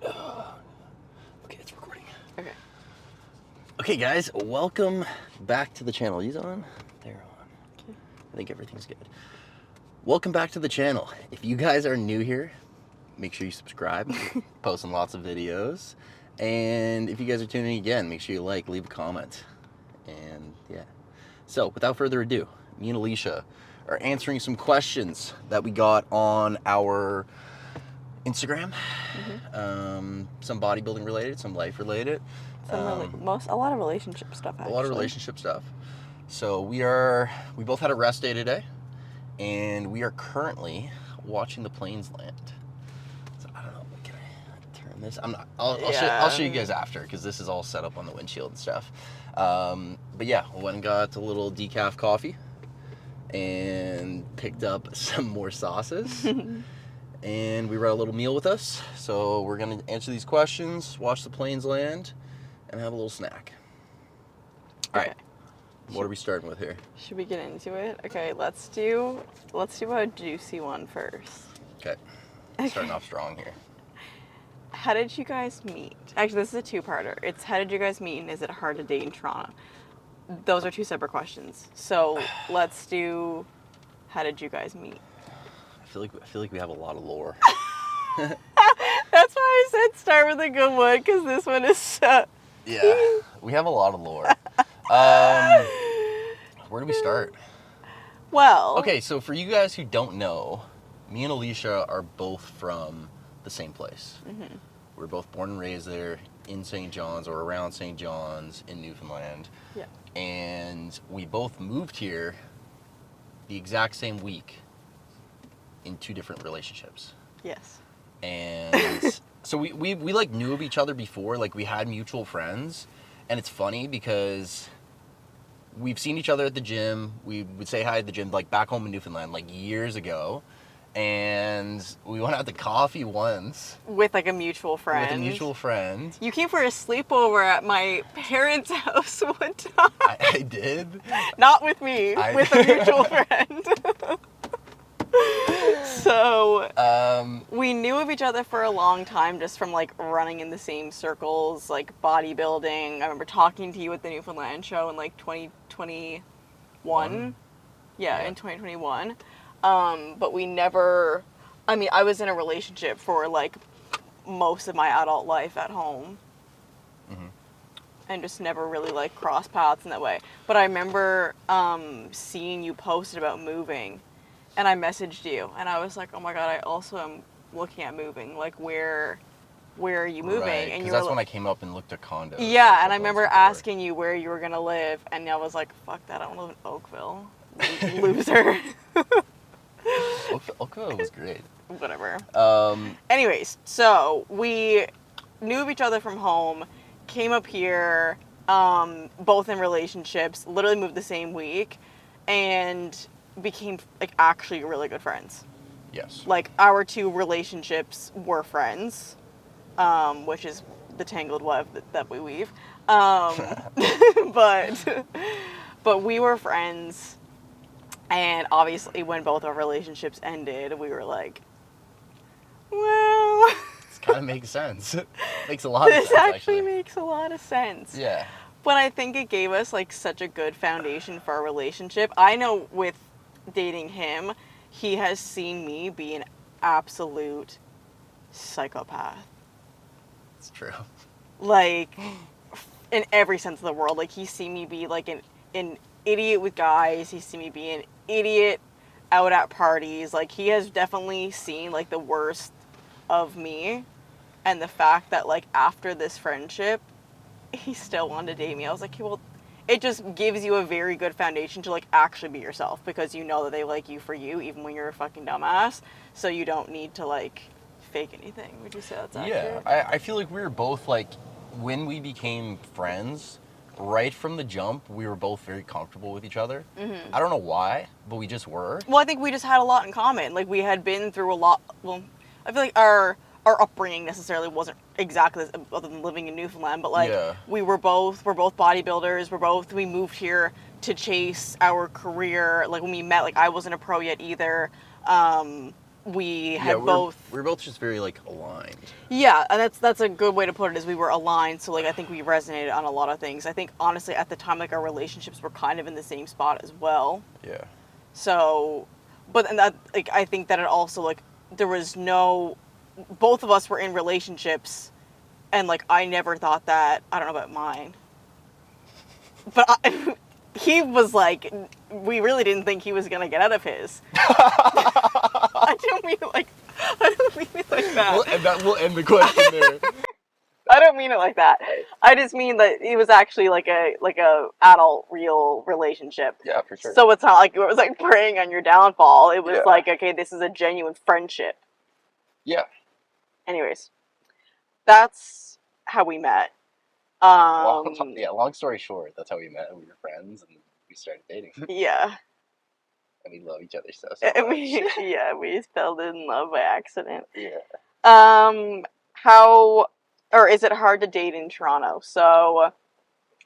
Okay, it's recording. Okay. Okay, guys, welcome back to the channel. These on? They're on. Okay. I think everything's good. Welcome back to the channel. If you guys are new here, make sure you subscribe. Posting lots of videos. And if you guys are tuning in again, make sure you like, leave a comment. And yeah. So, without further ado, me and Alicia are answering some questions that we got on our Instagram. Some bodybuilding related, some life related. A lot of relationship stuff, actually. A lot of relationship stuff. So we both had a rest day today, and we are currently watching the planes land. So I don't know, can I turn this? I'm not. I'll show you guys after, because this is all set up on the windshield and stuff. But yeah, went and got a little decaf coffee, and picked up some more sauces. And we brought a little meal with us. So we're gonna answer these questions, watch the planes land, and have a little snack. All right. What are we starting with here? Should we get into it? Okay, let's do a juicy one first. Okay. Starting off strong here. How did you guys meet? Actually, this is a two-parter. It's how did you guys meet, and is it hard to date in Toronto? Those are two separate questions. So let's do how did you guys meet? I feel like we have a lot of lore. That's why I said start with a good one, because this one is Yeah, we have a lot of lore. Where do we start? Well, okay, so for you guys who don't know, me and Alicia are both from the same place. Mm-hmm. We're both born and raised there in St. John's or around St. John's in Newfoundland. Yeah. And we both moved here the exact same week in two different relationships. Yes. And so we like knew of each other before, like we had mutual friends. And it's funny because we've seen each other at the gym. We would say hi at the gym, like back home in Newfoundland, like years ago. And we went out to coffee once. With like a mutual friend. With a mutual friend. You came for a sleepover at my parents' house one time. I did. Not with me, with a mutual friend. So, we knew of each other for a long time just from like running in the same circles, like bodybuilding. I remember talking to you at the Newfoundland show in like 2021. Yeah, in 2021. But we never, I was in a relationship for like most of my adult life at home. Mm-hmm. And just never really like crossed paths in that way. But I remember seeing you posted about moving. And I messaged you, and I was like, "Oh my god, I also am looking at moving. Like, where are you moving?" Right, and you that's were when I came up and looked at condos. Yeah, and I remember asking you where you were gonna live, and I was like, "Fuck that, I don't live in Oakville, loser." Oakville was great. Whatever. Anyways, so we knew of each other from home, came up here, both in relationships, literally moved the same week, and became like actually really good friends. Yes. Like our two relationships were friends, which is the tangled web that we weave. But we were friends, and obviously when both our relationships ended, we were like, well, this kind of makes sense. Makes a lot of sense. This actually makes a lot of sense. Yeah. But I think it gave us like such a good foundation for our relationship. I know with dating him, he has seen me be an absolute psychopath. It's true. Like, in every sense of the world. Like, he's seen me be like an idiot with guys. He's seen me be an idiot out at parties. Like, he has definitely seen like the worst of me. And the fact that like after this friendship, he still wanted to date me. I was like, well, it just gives you a very good foundation to like actually be yourself, because you know that they like you for you, even when you're a fucking dumbass. So you don't need to like fake anything. Would you say that's accurate? Yeah, I feel like we were both like, when we became friends, right from the jump, we were both very comfortable with each other. Mm-hmm. I don't know why, but we just were. Well, I think we just had a lot in common. Like, we had been through a lot. Well, I feel like our upbringing necessarily wasn't exactly other than living in Newfoundland, but like we're both bodybuilders. We moved here to chase our career. Like when we met, like I wasn't a pro yet either. we Yeah, had both. we're both just very like aligned. Yeah, and that's a good way to put it. Is we were aligned, so like I think we resonated on a lot of things. I think honestly at the time like our relationships were kind of in the same spot as well. Yeah. So, but and that like I think that it also like there was no, both of us were in relationships, and like I never thought that. I don't know about mine, but he was like, we really didn't think he was gonna get out of his. I don't mean it like that. We'll end the question there. I don't mean it like that. I just mean that it was actually like a adult real relationship. Yeah, for sure. So it's not like it was like preying on your downfall. It was Yeah. like, okay, this is a genuine friendship. Yeah. Anyways, that's how we met. Long story short, that's how we met. We were friends and we started dating. Yeah. And we love each other so And much. we fell in love by accident. Yeah. Is it hard to date in Toronto? So,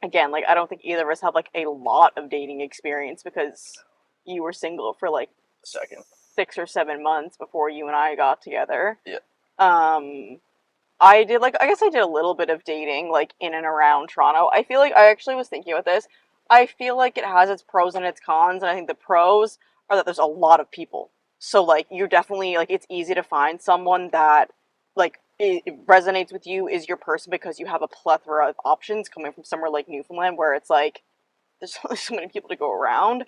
again, like, I don't think either of us have, like, a lot of dating experience because you were single for, like, A second. 6 or 7 months before you and I got together. Yeah. I guess I did a little bit of dating, like, in and around Toronto. I feel like, I actually was thinking about this. I feel like it has its pros and its cons, and I think the pros are that there's a lot of people. So, like, you're definitely, like, it's easy to find someone that, like, it resonates with you, is your person, because you have a plethora of options coming from somewhere like Newfoundland, where it's, like, there's only so many people to go around.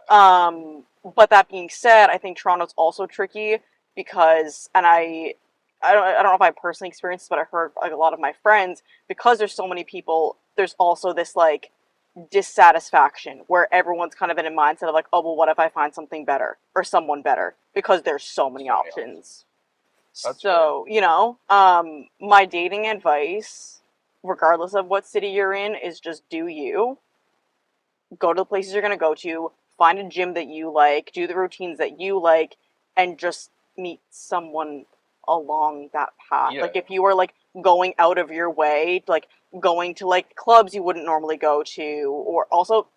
But that being said, I think Toronto's also tricky because, and I don't know if I personally experienced this, but I heard like a lot of my friends, because there's so many people, there's also this like dissatisfaction where everyone's kind of in a mindset of like, oh well, what if I find something better or someone better, because there's so many options. So, you know, my dating advice, regardless of what city you're in, is just do you. Go to the places you're going to go to, find a gym that you like, do the routines that you like, and just meet someone along that path. Yeah. Like, if you are, like, going out of your way, like, going to, like, clubs you wouldn't normally go to, or also,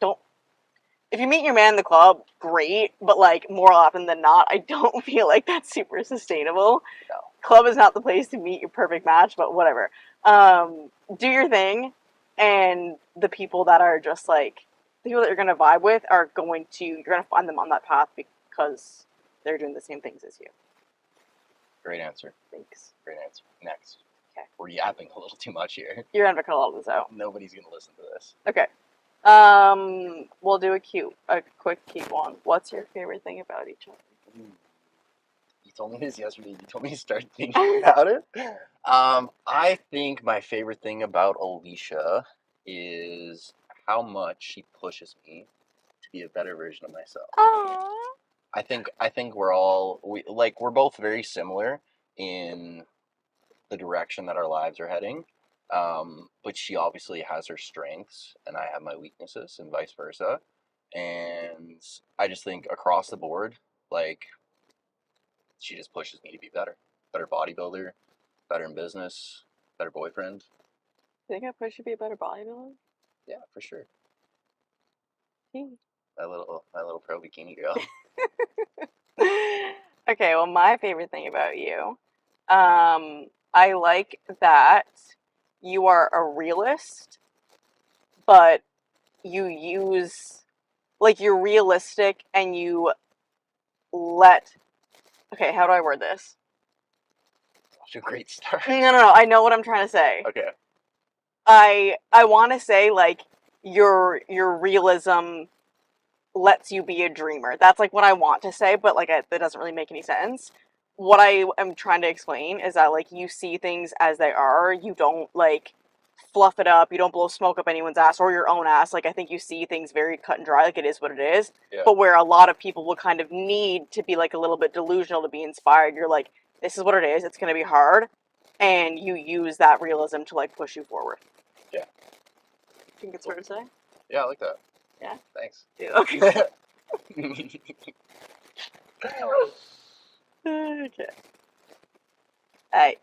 if you meet your man in the club, great, but, like, more often than not, I don't feel like that's super sustainable. No. Club is not the place to meet your perfect match, but whatever. Do your thing, and the people that are just, like, the people that you're going to vibe with you're going to find them on that path because they're doing the same things as you. Great answer. Thanks. Great answer. Next. Okay. We're yapping a little too much here. You're going to cut all of this out. Nobody's going to listen to this. Okay. We'll do a quick cute one. What's your favorite thing about each other? You told me this yesterday. You told me to start thinking about it. I think my favorite thing about Alicia is how much she pushes me to be a better version of myself. Aww. I think we're both very similar in the direction that our lives are heading. But she obviously has her strengths and I have my weaknesses and vice versa. And I just think across the board, like, she just pushes me to be better. Better bodybuilder, better in business, better boyfriend. You think I push you to be a better bodybuilder? Yeah, for sure. Hmm. My little pro bikini girl. Okay, well, my favorite thing about you, I like that you are a realist, but you're realistic and you okay, how do I word this? Such a great start. No, I know what I'm trying to say. Okay. I want to say, like, your realism lets you be a dreamer. That's, like, what I want to say, but, like, that doesn't really make any sense. What I am trying to explain is that, like, you see things as they are. You don't, like, fluff it up. You don't blow smoke up anyone's ass or your own ass. Like, I think you see things very cut and dry, like it is what it is. Yeah. But where a lot of people will kind of need to be, like, a little bit delusional to be inspired, you're like, this is what it is. It's going to be hard. And you use that realism to, like, push you forward. Yeah. Think it's fair to say? Yeah, I like that. Yeah? Thanks. Yeah, okay. Okay. Alright.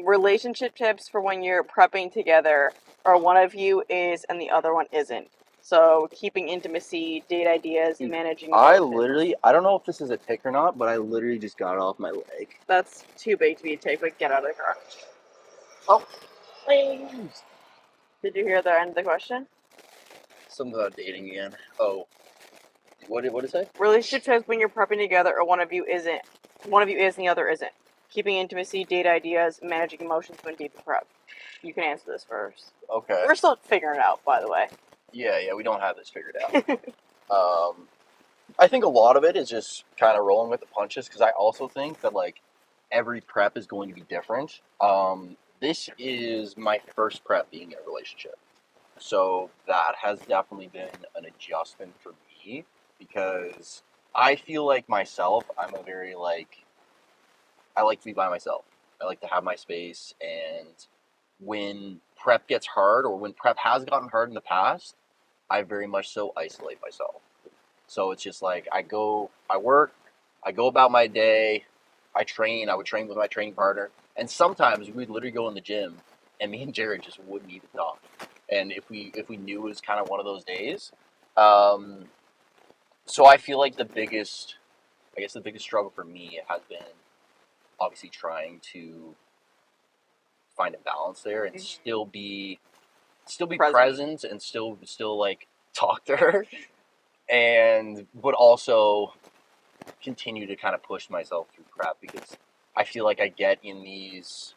Relationship tips for when you're prepping together, or one of you is and the other one isn't. So keeping intimacy, date ideas, Dude, managing I emotions. literally, I don't know if this is a tick or not, but I literally just got it off my leg. That's too big to be a take, but get out of the car. Oh, please. Did you hear the end of the question? Something about dating again. Oh, what did it say? Relationship tips when you're prepping together or one of you isn't. One of you is and the other isn't. Keeping intimacy, date ideas, managing emotions when deep in prep. You can answer this first. Okay. We're still figuring it out, by the way. Yeah, we don't have this figured out. I think a lot of it is just kind of rolling with the punches because I also think that like every prep is going to be different. This is my first prep being in a relationship, so that has definitely been an adjustment for me because I feel like myself, I'm a very like I like to be by myself. I like to have my space, and when prep gets hard or when prep has gotten hard in the past, I very much so isolate myself. So it's just like I work, I go about my day, I train, I would train with my training partner, and sometimes we'd literally go in the gym, and me and Jared just wouldn't even talk. And if we knew it was kind of one of those days, um, so I feel like the biggest struggle for me has been obviously trying to find a balance there and still be present and still like talk to her and but also continue to kind of push myself through prep because I feel like I get in these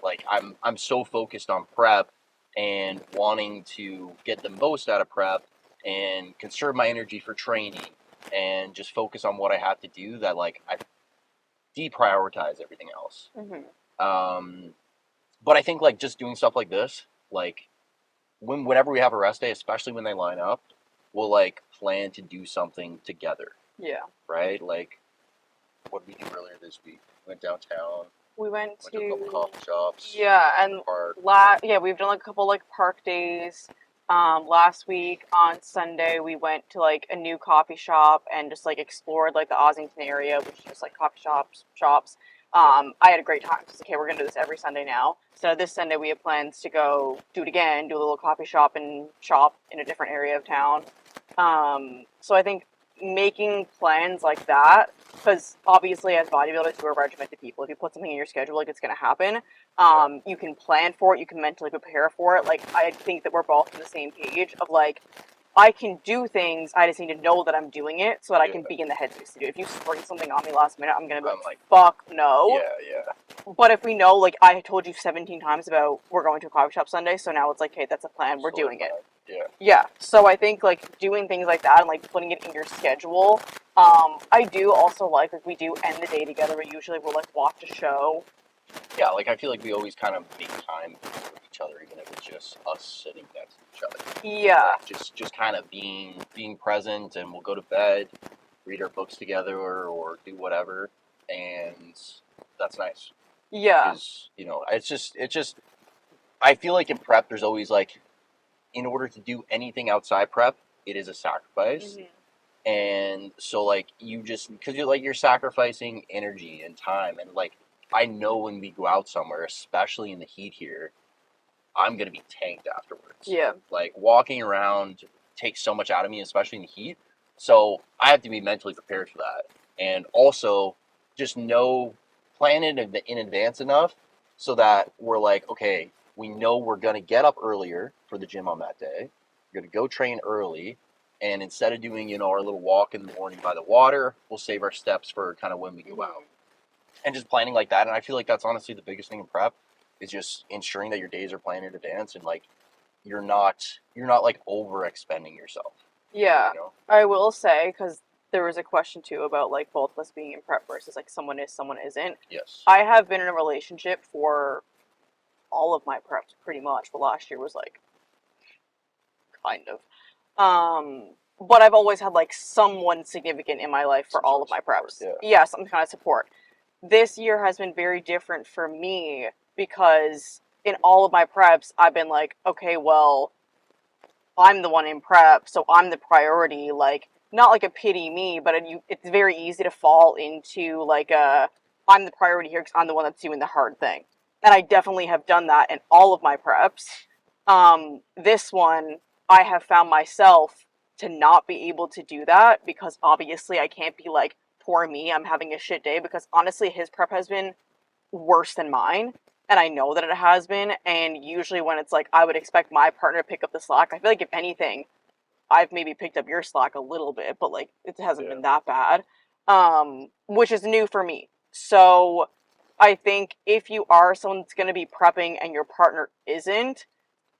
like I'm so focused on prep and wanting to get the most out of prep and conserve my energy for training and just focus on what I have to do that like I deprioritize everything else. Um, but I think like just doing stuff like this, like whenever we have a rest day, especially when they line up, we'll like plan to do something together. Yeah. Right? Like, what did we do earlier this week? We went downtown. We went to a couple coffee shops. Yeah, and park. We've done like a couple like park days. Last week on Sunday we went to like a new coffee shop and just like explored like the Ossington area, which is just like coffee shops. I had a great time. So, okay, we're gonna do this every Sunday now. So this Sunday we have plans to go do it again, do a little coffee shop and shop in a different area of town. So I think making plans like that, because obviously as bodybuilders we're regimented people. If you put something in your schedule, like it's going to happen. You can plan for it, you can mentally prepare for it. Like I think that we're both on the same page of like I can do things, I just need to know that I'm doing it so that I can be in the headspace to do it. If you spring something on me last minute, I'm going to be like, fuck no. Yeah. But if we know, like I told you 17 times about we're going to a coffee shop Sunday, so now it's like, hey, that's a plan, we're doing it. Yeah, so I think like doing things like that and like putting it in your schedule. I do also like we do end the day together. We usually will like watch a show. Yeah, like I feel like we always kind of make time for each other, even if it's just us sitting next to each other. Yeah. Like, just kind of being present, and we'll go to bed, read our books together, or do whatever, and that's nice. Yeah. Because it's just I feel like in prep there's always like, in order to do anything outside prep, it is a sacrifice. And so like because you're sacrificing energy and time, and like I know when we go out somewhere, especially in the heat here, I'm gonna be tanked afterwards. Yeah. Like walking around takes so much out of me, especially in the heat. So I have to be mentally prepared for that, and also just plan it in advance enough so that we're like, okay, we know we're gonna get up earlier for the gym on that day. We're gonna go train early, and instead of doing our little walk in the morning by the water, we'll save our steps for kind of when we go out, and just planning like that. And I feel like that's honestly the biggest thing in prep is just ensuring that your days are planned in advance, and like you're not like overexpending yourself. Yeah. I will say, because there was a question too about like both of us being in prep versus like someone is, someone isn't. Yes. I have been in a relationship for all of my preps pretty much. But last year was like kind of. But I've always had like someone significant in my life for all of my preps. Yeah, some kind of support. This year has been very different for me because in all of my preps, I've been like, okay, well, I'm the one in prep, so I'm the priority. Like, not like a pity me, but it's very easy to fall into like I'm the priority here because I'm the one that's doing the hard thing. And I definitely have done that in all of my preps. This one, I have found myself to not be able to do that because obviously I can't be like, poor me, I'm having a shit day, because honestly his prep has been worse than mine, and I know that it has been. And usually when it's like I would expect my partner to pick up the slack, I feel like if anything I've maybe picked up your slack a little bit, but like it hasn't been that bad, which is new for me. So I think if you are someone that's going to be prepping and your partner isn't,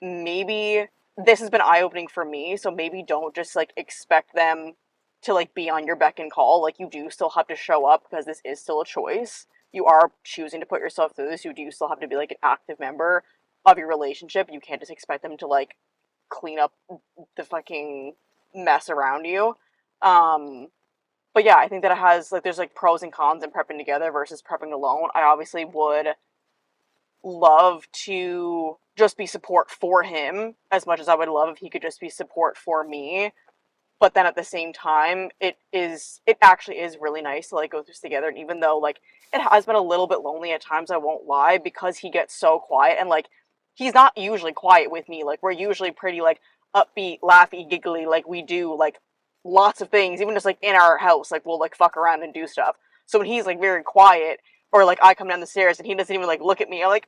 maybe this has been eye-opening for me. So maybe don't just like expect them to like be on your beck and call. Like, you do still have to show up because this is still a choice. You are choosing to put yourself through this. You do still have to be like an active member of your relationship. You can't just expect them to like clean up the fucking mess around you. But yeah, I think that it has like, there's like pros and cons in prepping together versus prepping alone. I obviously would love to just be support for him as much as I would love if he could just be support for me. But then at the same time, it actually is really nice to like go through this together. And even though like it has been a little bit lonely at times, I won't lie, because he gets so quiet, and like he's not usually quiet with me. Like, we're usually pretty like upbeat, laughy, giggly. Like, we do like lots of things, even just like in our house. Like, we'll like fuck around and do stuff. So when he's like very quiet, or like I come down the stairs and he doesn't even like look at me, I'm like,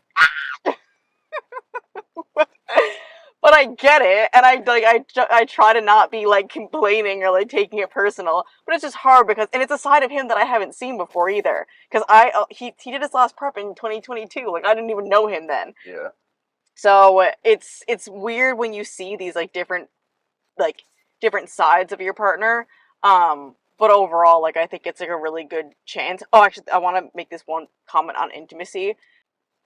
but I get it, and I try to not be like complaining or like taking it personal, but it's just hard because, and it's a side of him that I haven't seen before either, because he did his last prep in 2022, like I didn't even know him then. Yeah. So it's weird when you see these like different sides of your partner. But overall, like I think it's like a really good chance. Oh, actually, I want to make this one comment on intimacy.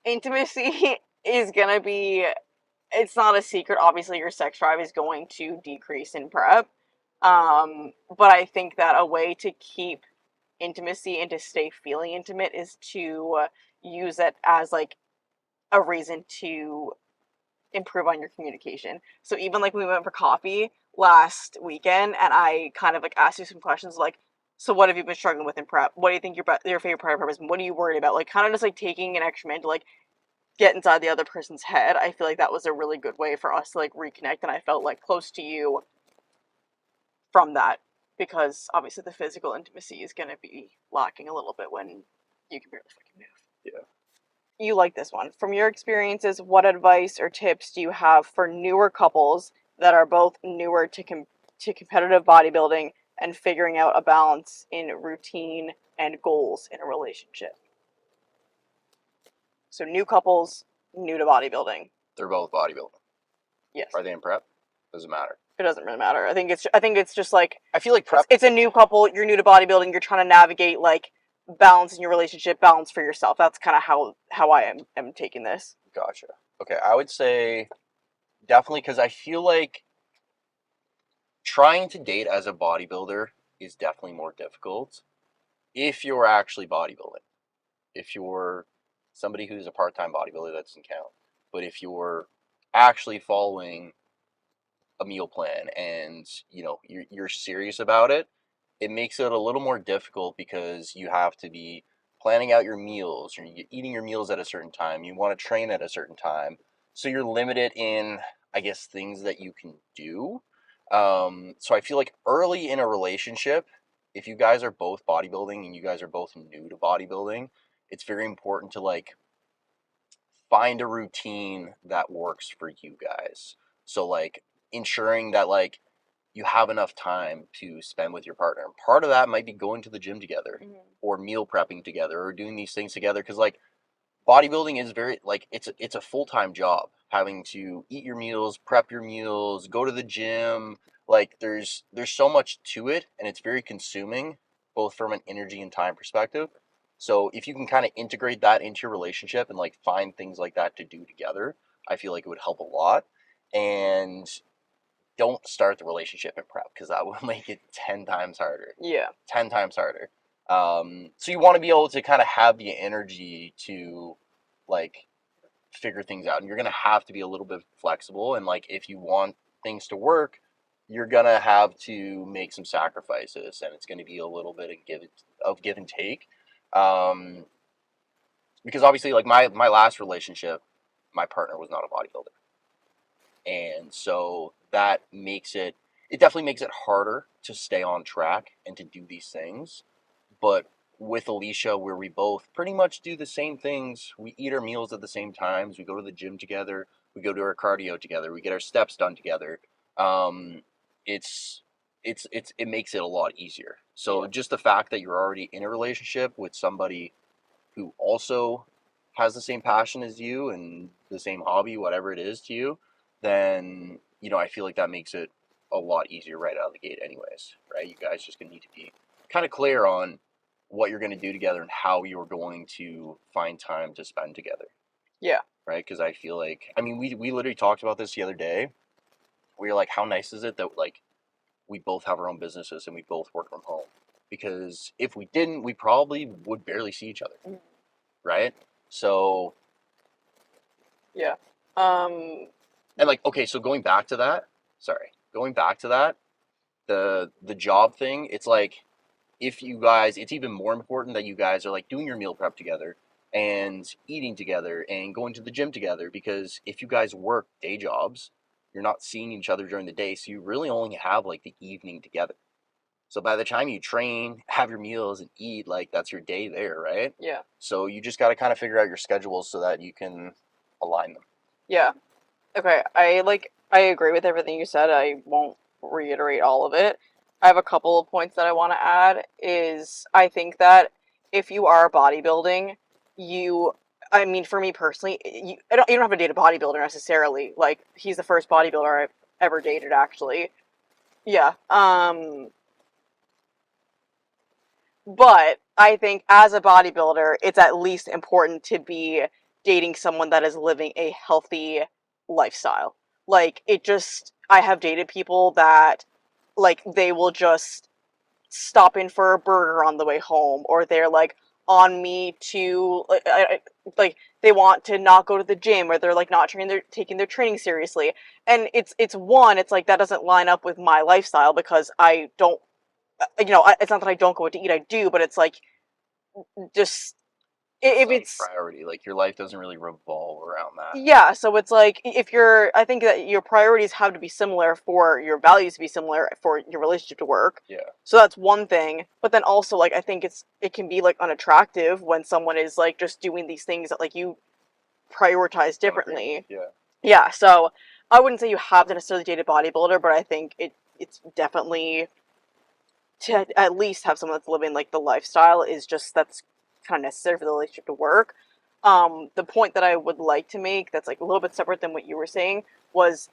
Intimacy is gonna be, it's not a secret, obviously your sex drive is going to decrease in prep. But I think that a way to keep intimacy and to stay feeling intimate is to use it as like a reason to improve on your communication. So even like we went for coffee last weekend and I kind of like asked you some questions like, so what have you been struggling with in prep? What do you think your favorite part of prep is? What are you worried about? Like, kind of just like taking an extra minute to like get inside the other person's head. I feel like that was a really good way for us to like reconnect, and I felt like close to you from that, because obviously the physical intimacy is going to be lacking a little bit when you can barely fucking move. Yeah. You like this one. From your experiences, what advice or tips do you have for newer couples that are both newer to competitive bodybuilding and figuring out a balance in routine and goals in a relationship? So new couples, new to bodybuilding. They're both bodybuilding. Yes. Are they in prep? Doesn't matter. It doesn't really matter. I think it's just like, I feel like prep. It's a new couple. You're new to bodybuilding. You're trying to navigate like balance in your relationship, balance for yourself. That's kind of how I am taking this. Gotcha. Okay, I would say definitely, because I feel like trying to date as a bodybuilder is definitely more difficult if you're actually bodybuilding. If you're somebody who's a part-time bodybuilder, that doesn't count. But if you're actually following a meal plan and you're serious about it, it makes it a little more difficult because you have to be planning out your meals, or you're eating your meals at a certain time, you want to train at a certain time, so you're limited in, I guess, things that you can do. So I feel like early in a relationship, if you guys are both bodybuilding and you guys are both new to bodybuilding, it's very important to like find a routine that works for you guys. So like ensuring that like you have enough time to spend with your partner. And part of that might be going to the gym together, or meal prepping together, or doing these things together, because like bodybuilding is very like it's a full-time job, having to eat your meals, prep your meals, go to the gym. Like there's so much to it, and it's very consuming, both from an energy and time perspective. So if you can kind of integrate that into your relationship and like find things like that to do together, I feel like it would help a lot. And don't start the relationship in prep, because that will make it 10 times harder. Yeah. 10 times harder. So you want to be able to kind of have the energy to like figure things out, and you're going to have to be a little bit flexible. And like, if you want things to work, you're going to have to make some sacrifices, and it's going to be a little bit of give and take. Because obviously like my last relationship, my partner was not a bodybuilder. And so that makes it definitely makes it harder to stay on track and to do these things. But with Alicia, where we both pretty much do the same things, we eat our meals at the same times, we go to the gym together, we go to our cardio together, we get our steps done together. Um, it's it makes it a lot easier. So just the fact that you're already in a relationship with somebody who also has the same passion as you and the same hobby, whatever it is to you, then, you know, I feel like that makes it a lot easier right out of the gate anyways, right? You guys just gonna need to be kind of clear on what you're going to do together and how you're going to find time to spend together. Yeah. Right? Because I feel like, I mean, we literally talked about this the other day. We were like, how nice is it that, like, we both have our own businesses and we both work from home? Because if we didn't, we probably would barely see each other. Mm-hmm. Right? So. Yeah. And, like, okay, so going back to that, the job thing, it's like, if you guys, it's even more important that you guys are like doing your meal prep together and eating together and going to the gym together, because if you guys work day jobs, you're not seeing each other during the day, so you really only have like the evening together. So by the time you train, have your meals and eat, like that's your day there, right? Yeah. So you just got to kind of figure out your schedules so that you can align them. Yeah. Okay, I agree with everything you said. I won't reiterate all of it. I have a couple of points that I want to add. Is I think that if you are bodybuilding, I mean, for me personally, you don't have to date a bodybuilder necessarily. Like, he's the first bodybuilder I've ever dated, actually. Yeah. But I think as a bodybuilder, it's at least important to be dating someone that is living a healthy lifestyle. Like, I have dated people that, like, they will just stop in for a burger on the way home, or they're like on me to, like, they want to not go to the gym, or they're like not taking their training seriously. And it's like that doesn't line up with my lifestyle, because I don't, it's not that I don't go out to eat, I do, but it's like, just, if it's priority, like your life doesn't really revolve around that. Yeah, so it's like, I think that your priorities have to be similar for your values to be similar for your relationship to work. Yeah. So that's one thing. But then also, like, I think it can be like unattractive when someone is like just doing these things that like you prioritize differently. Yeah. Yeah, so I wouldn't say you have to necessarily date a bodybuilder, but I think it's definitely, to at least have someone that's living like the lifestyle, that's kind of necessary for the relationship to work. The point that I would like to make that's like a little bit separate than what you were saying was,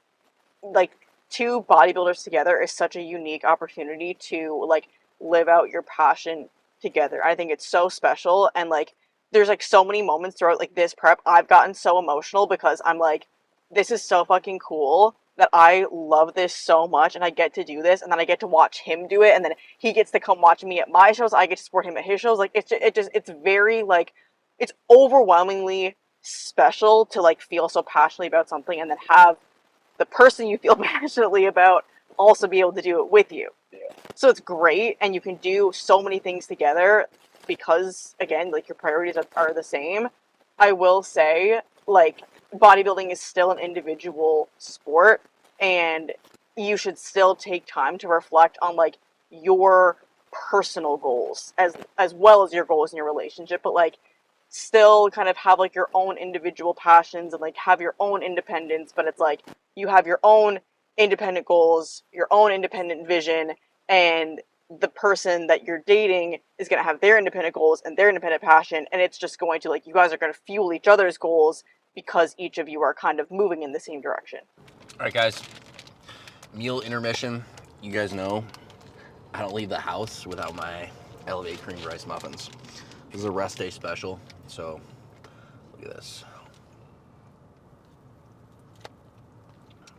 like, two bodybuilders together is such a unique opportunity to like live out your passion together. I think it's so special, and like there's like so many moments throughout like this prep I've gotten so emotional, because I'm like, this is so fucking cool that I love this so much, and I get to do this, and then I get to watch him do it, and then he gets to come watch me at my shows, I get to support him at his shows. Like, it's very like, it's overwhelmingly special to like feel so passionately about something, and then have the person you feel passionately about also be able to do it with you. Yeah. So it's great, and you can do so many things together because, again, like, your priorities are the same. I will say, like, bodybuilding is still an individual sport, and you should still take time to reflect on like your personal goals as well as your goals in your relationship, but like still kind of have like your own individual passions and like have your own independence. But it's like you have your own independent goals, your own independent vision, and the person that you're dating is going to have their independent goals and their independent passion, and it's just going to, like, you guys are going to fuel each other's goals because each of you are kind of moving in the same direction. All right, guys. Meal intermission. You guys know I don't leave the house without my Elevate cream rice muffins. This is a rest day special, so look at this.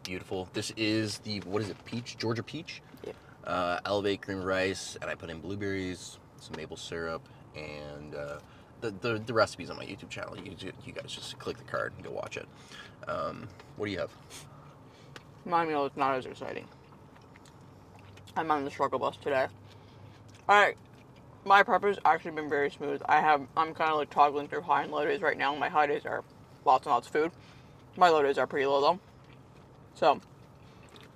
Beautiful. This is the, what is it, peach? Georgia peach? Yeah. Elevate cream rice, and I put in blueberries, some maple syrup, and the recipe's on my YouTube channel. You guys just click the card and go watch it. What do you have? My meal is not as exciting. I'm on the struggle bus today. Alright, my prep has actually been very smooth. I'm kind of like toggling through high and low days right now. My high days are lots and lots of food. My low days are pretty low though. So,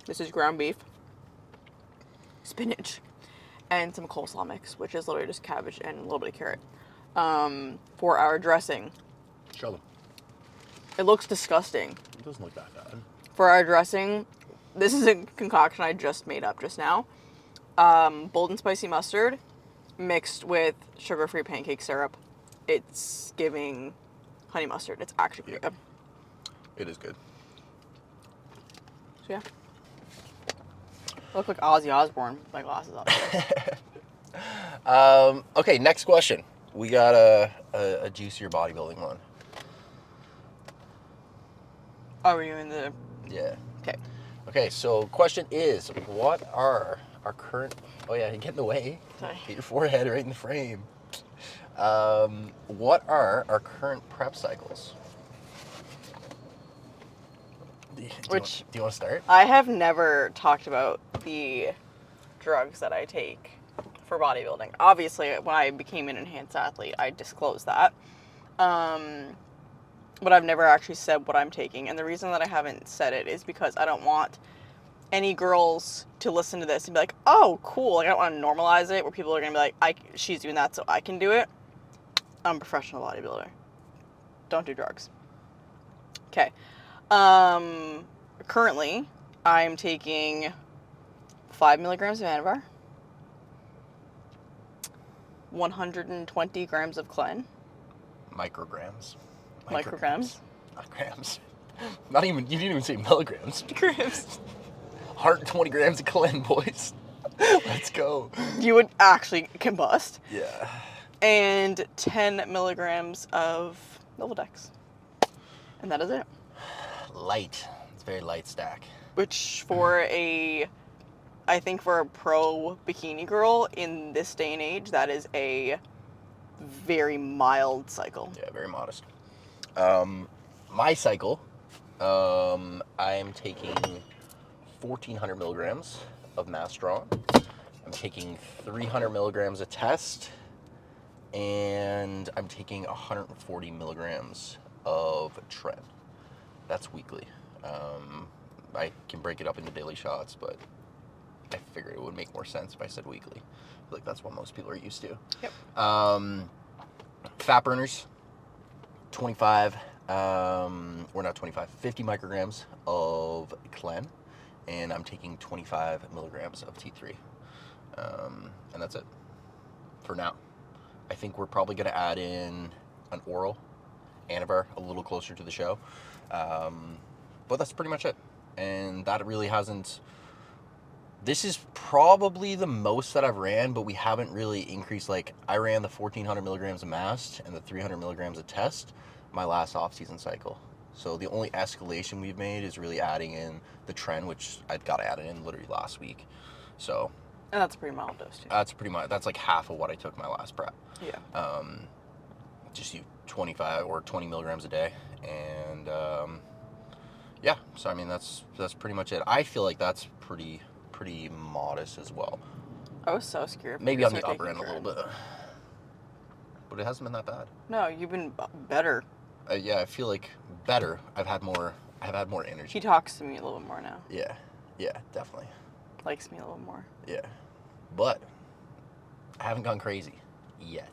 This is ground beef, spinach, and some coleslaw mix, which is literally just cabbage and a little bit of carrot. For our dressing, Show them. it looks disgusting. It doesn't look that bad. For our dressing, this is a concoction I just made up just now. Bold and spicy mustard mixed with sugar-free pancake syrup. It's giving honey mustard. It's actually pretty good. It is good. So yeah. I look like Ozzy Osbourne with my glasses on. Okay, next question. We got a juicier bodybuilding one. Are we doing the... Yeah. Okay. Okay, so question is, what are our current... Oh yeah, you get in the way. Sorry. Get your forehead right in the frame. What are our current prep cycles? Do you want to start? I have never talked about the drugs that I take for bodybuilding. Obviously, when I became an enhanced athlete, I disclosed that. But I've never actually said what I'm taking. And the reason that I haven't said it is because I don't want any girls to listen to this and be like, oh, cool. Like, I don't want to normalize it where people are going to be like, she's doing that so I can do it. I'm a professional bodybuilder. Don't do drugs. Okay. Currently, I'm taking 5 milligrams of Anavar, 120 grams of Clen. Micrograms. Micrograms. Not grams. Not even, you didn't even say milligrams. Grams. 120 grams of Clen, boys. Let's go. You would actually combust. Yeah. And 10 milligrams of Novodex. And that is it. Light. It's a very light stack. Which I think for a pro bikini girl in this day and age, that is a very mild cycle. Yeah, very modest. My cycle, I'm taking 1,400 milligrams of Masteron. I'm taking 300 milligrams of Test, and I'm taking 140 milligrams of Tren. That's weekly. I can break it up into daily shots, but I figured it would make more sense if I said weekly. Like, that's what most people are used to. Yep. Fat burners, 25, or not 25, 50 micrograms of Clen, and I'm taking 25 milligrams of T3. And that's it for now. I think we're probably going to add in an oral Anavar a little closer to the show. But that's pretty much it. And that really hasn't... This is probably the most that I've ran, but we haven't really increased. Like, I ran the 1,400 milligrams of Mast and the 300 milligrams of Test my last off-season cycle. So the only escalation we've made is really adding in the Tren, which I'd got to add it in literally last week. So... And that's a pretty mild dose, too. That's pretty much... That's like half of what I took my last prep. Yeah. Just do 25 or 20 milligrams a day. And, yeah. So, I mean, that's pretty much it. I feel like that's pretty modest as well. I was so scared. Maybe on the upper end a little bit. But it hasn't been that bad. No, you've been better. Yeah, I feel like better. I've had more energy. He talks to me a little bit more now. Yeah, definitely. Likes me a little more. Yeah. But I haven't gone crazy yet.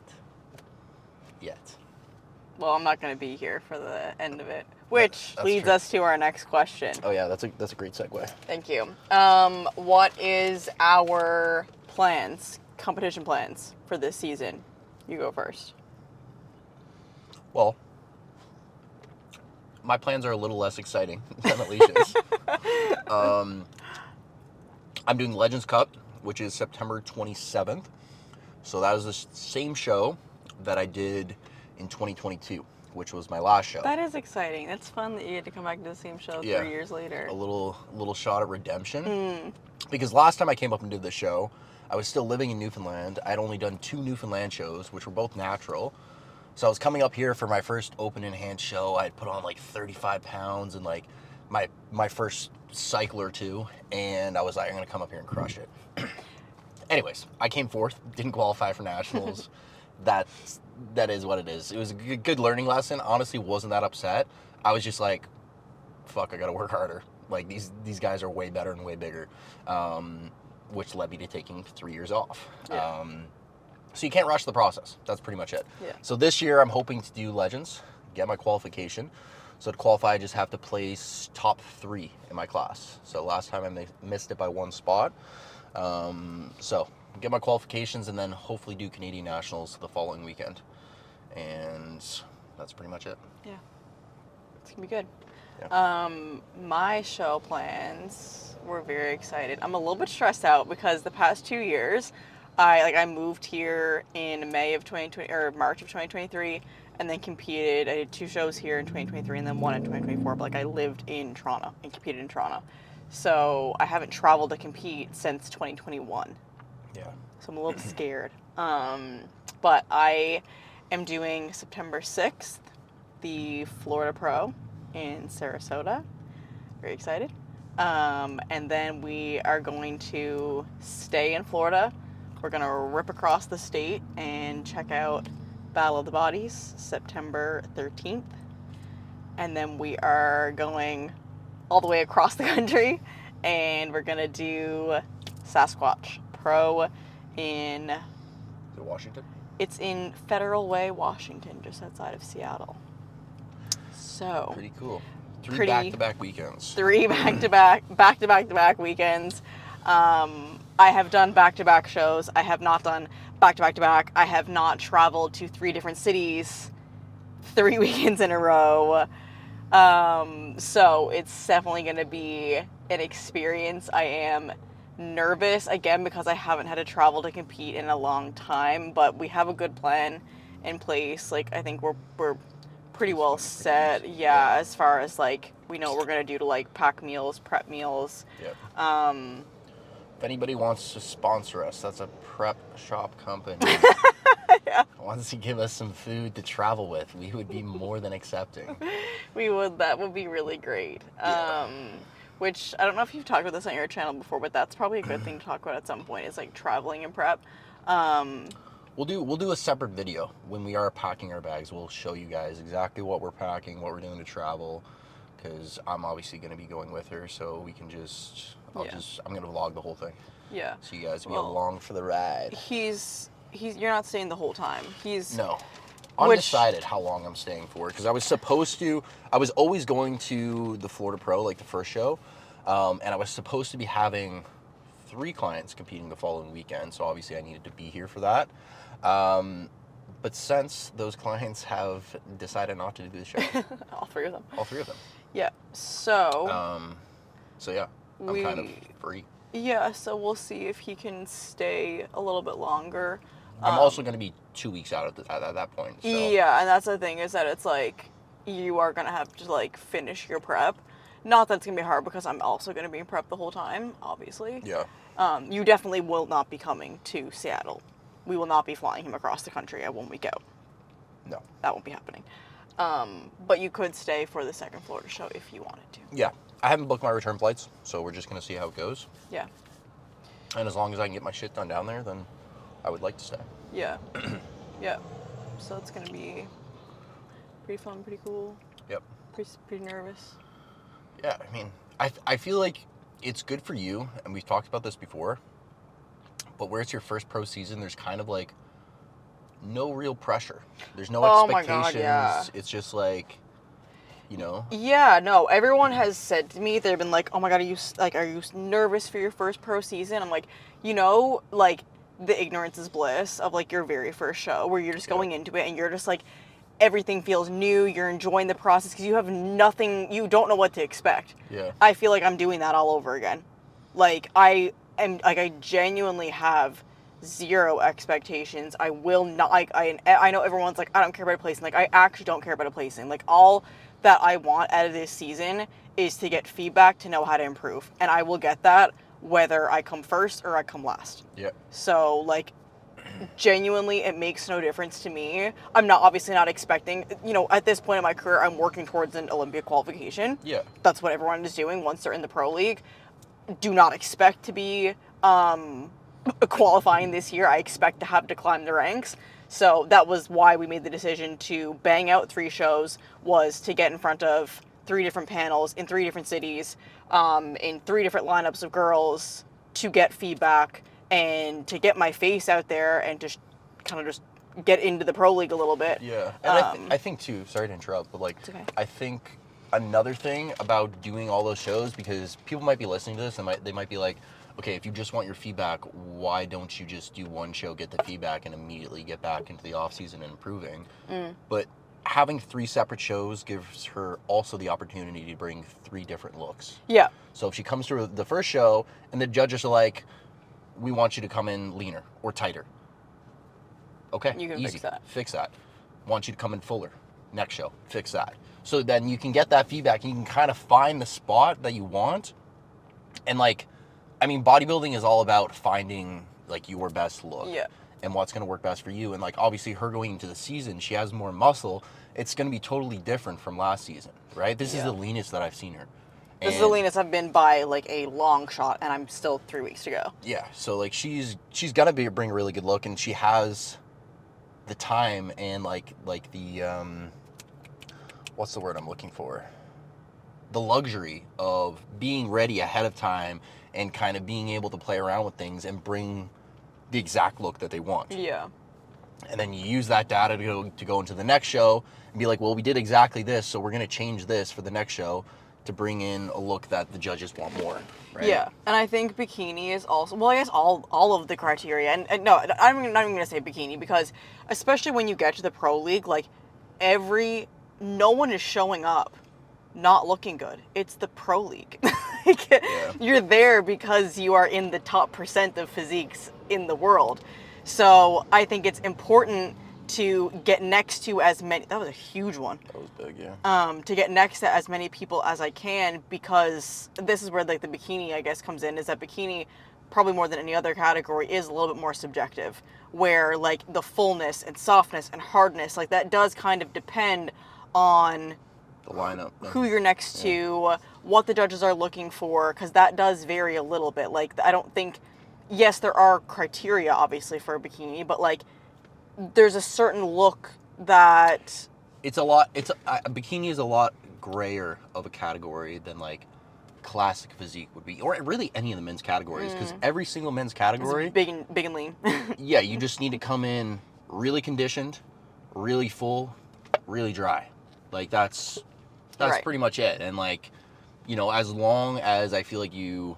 Well, I'm not going to be here for the end of it, which That's leads true. us to our next question. Oh yeah, that's a great segue. Thank you. What is our competition plans for this season? You go first. Well, my plans are a little less exciting than Alicia's. I'm doing Legends Cup, which is September 27th. So that is the same show that I did in 2022, which was my last show. That is exciting. That's fun that you get to come back to the same show 3 years later. A little shot at redemption. Because last time I came up and did this show, I was still living in Newfoundland. I'd only done 2 Newfoundland shows, which were both natural. So I was coming up here for my first open enhanced show. I'd put on like 35 pounds and like my first cycle or 2, and I was like, I'm gonna come up here and crush it. Anyways, I came 4th, didn't qualify for nationals. That is what it is. It was a good learning lesson. Honestly, wasn't that upset. I was just like, fuck, I gotta work harder. Like these guys are way better and way bigger, which led me to taking 3 years off. Yeah. So you can't rush the process. That's pretty much it. Yeah. So this year I'm hoping to do Legends, get my qualification. So to qualify, I just have to place top 3 in my class. So last time I missed it by 1 spot. So get my qualifications and then hopefully do Canadian Nationals the following weekend. And that's pretty much it. Yeah. It's going to be good. Yeah. My show plans, we're very excited. I'm a little bit stressed out because the past 2 years, I moved here in May of 2020 or March of 2023 and then competed. I did 2 shows here in 2023 and then 1 in 2024, but like I lived in Toronto and competed in Toronto. So I haven't traveled to compete since 2021. Yeah. So I'm a little scared. But I am doing September 6th, the Florida Pro in Sarasota. Very excited. And then we are going to stay in Florida. We're going to rip across the state and check out Battle of the Bodies, September 13th. And then we are going all the way across the country and we're going to do Sasquatch Pro in... Is it Washington? It's in Federal Way, Washington, just outside of Seattle. So... Pretty cool. 3 back-to-back weekends. 3 back-to-back weekends. I have done back-to-back shows. I have not done back-to-back-to-back. I have not traveled to 3 different cities 3 weekends in a row. So it's definitely going to be an experience. I am nervous, again, because I haven't had to travel to compete in a long time, but we have a good plan in place. Like, I think we're pretty well set. Yeah, as far as, like, we know what we're going to do to, like, pack meals, prep meals. Yep. If anybody wants to sponsor us, that's a prep shop company. Yeah. Wants to give us some food to travel with, we would be more than accepting. We would. That would be really great. Yeah. Which, I don't know if you've talked about this on your channel before, but that's probably a good thing to talk about at some point, is, like, traveling and prep. We'll do a separate video when we are packing our bags. We'll show you guys exactly what we're packing, what we're doing to travel, because I'm obviously going to be going with her, so we can I'm going to vlog the whole thing. Yeah. So you guys will be along for the ride. You're not staying the whole time. No. Undecided how long I'm staying for, because I was always going to the Florida Pro, like the first show, and I was supposed to be having 3 clients competing the following weekend, so obviously I needed to be here for that. But since those clients have decided not to do the show. All 3 of them. All 3 of them. Yeah. So. So yeah, I'm kind of free. Yeah, so we'll see if he can stay a little bit longer. I'm also going to be 2 weeks out at that point. So. Yeah, and that's the thing, is that it's like you are going to have to, like, finish your prep. Not that it's going to be hard, because I'm also going to be in prep the whole time, obviously. Yeah. You definitely will not be coming to Seattle. We will not be flying him across the country at 1 week out. No. That won't be happening. But you could stay for the second Florida show if you wanted to. Yeah. I haven't booked my return flights, so we're just going to see how it goes. Yeah. And as long as I can get my shit done down there, then I would like to stay. Yeah. Yeah. So it's going to be pretty fun, pretty cool. Yep. Pretty nervous. Yeah, I mean, I feel like it's good for you, and we've talked about this before, but where it's your first pro season, there's kind of, like, no real pressure. There's no expectations. My God, yeah. It's just like, you know? Yeah, no, everyone has said to me, they've been like, oh my God, are you nervous for your first pro season? I'm like, like, the ignorance is bliss of, like, your very first show, where you're just going into it and you're just like, everything feels new, you're enjoying the process because you have nothing, you don't know what to expect. Yeah. I feel like I'm doing that all over again. Like, I genuinely have zero expectations. I will not, I know everyone's like, I don't care about a placing. Like, I actually don't care about a placing. Like, all that I want out of this season is to get feedback to know how to improve. And I will get that whether I come first or I come last. Yeah. So, like, genuinely, it makes no difference to me. I'm obviously not expecting, at this point in my career, I'm working towards an Olympic qualification. Yeah. That's what everyone is doing once they're in the pro league. Do not expect to be qualifying this year. I expect to have to climb the ranks. So that was why we made the decision to bang out 3 shows, was to get in front of 3 different panels in 3 different cities, in 3 different lineups of girls to get feedback and to get my face out there and to kind of just get into the pro league a little bit. Yeah, and I think too, sorry to interrupt, but like, It's okay. I think another thing about doing all those shows, because people might be listening to this and they might be like, okay, if you just want your feedback, why don't you just do one show, get the feedback, and immediately get back into the off season and improving? But having 3 separate shows gives her also the opportunity to bring 3 different looks. Yeah. So if she comes through the first show and the judges are like, we want you to come in leaner or tighter. Okay, You can easy. fix that. Want you to come in fuller. Next show, fix that. So then you can get that feedback and you can kind of find the spot that you want. And like, I mean, bodybuilding is all about finding like your best look. Yeah. And what's going to work best for you. And like, obviously her going into the season, she has more muscle. It's going to be totally different from last season, right? This is the leanest that I've seen her. This is the leanest I've been by like a long shot, and I'm still 3 weeks to go. Yeah, so like she's gonna bring a really good look, and she has the time and like the what's the word I'm looking for? The luxury of being ready ahead of time and kind of being able to play around with things and bring the exact look that they want. Yeah. And then you use that data to go into the next show and be like, well, we did exactly this, so we're gonna change this for the next show to bring in a look that the judges want more, right? Yeah, and I think bikini is also, well, I guess all of the criteria, and no, I'm not even going to say bikini, because especially when you get to the pro league, like, no one is showing up not looking good. It's the pro league. Like, you're there because you are in the top % of physiques in the world. So I think it's important to get next to as many, that was a huge one. That was big, yeah. To get next to as many people as I can, because this is where like the bikini, I guess, comes in, is that bikini, probably more than any other category, is a little bit more subjective, where like the fullness and softness and hardness, like that does kind of depend on The lineup. who you're next to, what the judges are looking for, because that does vary a little bit. Like, I don't think, yes, there are criteria obviously for a bikini, but like there's a certain look that bikini is a lot grayer of a category than like classic physique would be, or really any of the men's categories, because every single men's category is big and lean. yeah, you just need to come in really conditioned, really full, really dry. Like that's Right. pretty much it. And like, you know, as long as I feel like you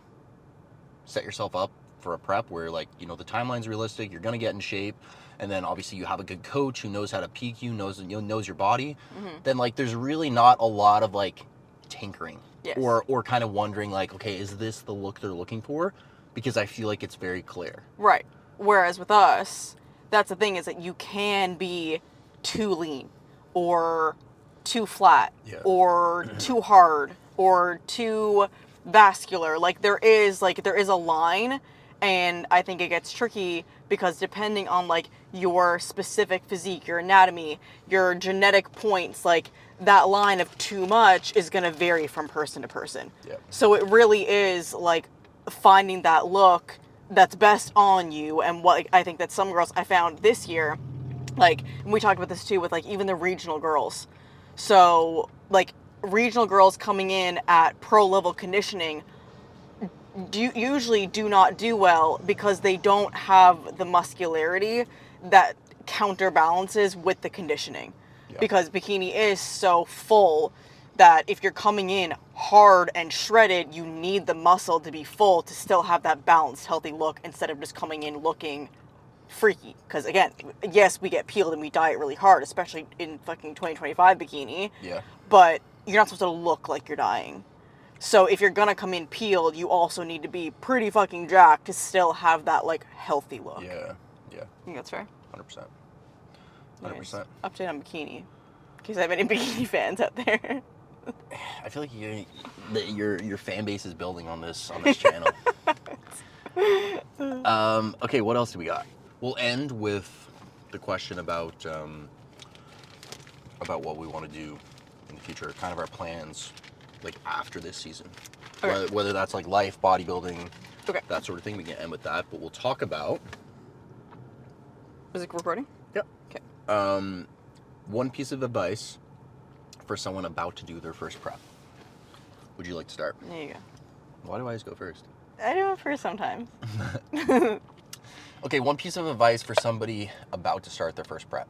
set yourself up for a prep where like, you know, the timeline's realistic, you're gonna get in shape, and then obviously you have a good coach who knows how to peak you, knows your body, then like there's really not a lot of like tinkering. Yes. Or kind of wondering like, okay, is this the look they're looking for? Because I feel like it's very clear. Right. Whereas with us, that's the thing, is that you can be too lean or too flat or too hard or too vascular. Like there is a line, and I think it gets tricky because depending on like your specific physique, your anatomy, your genetic points, like that line of too much is going to vary from person to person. Yep. So it really is like finding that look that's best on you. And what I think that some girls I found this year, like, and we talked about this too with like even the regional girls. So like regional girls coming in at pro level conditioning usually do not do well because they don't have the muscularity that counterbalances with the conditioning. Yeah. Because bikini is so full that if you're coming in hard and shredded, you need the muscle to be full to still have that balanced, healthy look, instead of just coming in looking freaky. Because again, yes, we get peeled and we diet really hard, especially in fucking 2025 bikini. Yeah. But you're not supposed to look like you're dying. So if you're gonna come in peeled, you also need to be pretty fucking jacked to still have that like healthy look. Yeah. I think that's fair. 100%. 100%. Anyways, update on bikini, in case I have any bikini fans out there. I feel like your fan base is building on this channel. Okay, what else do we got? We'll end with the question about what we want to do in the future, kind of our plans, like after this season. Okay. Whether that's like life, bodybuilding, that sort of thing. We can end with that, but we'll talk about. Is it recording? Yep. Okay. One piece of advice for someone about to do their first prep. Would you like to start? There you go. Why do I always go first? I do it first sometimes. Okay, one piece of advice for somebody about to start their first prep.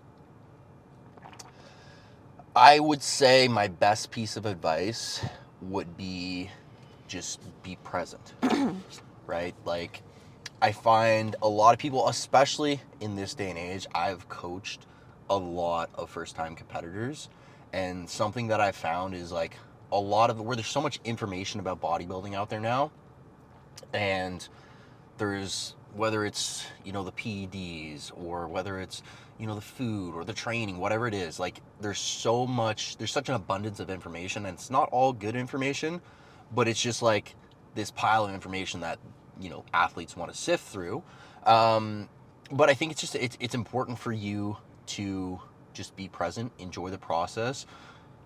I would say my best piece of advice would be just be present, right? Like, I find a lot of people, especially in this day and age, I've coached a lot of first-time competitors, and something that I've found is like a lot of where there's so much information about bodybuilding out there now, and there's whether it's the PEDs or whether it's the food or the training, whatever it is, like there's such an abundance of information, and it's not all good information, but it's just like this pile of information that athletes want to sift through. But I think it's important for you to just be present, enjoy the process,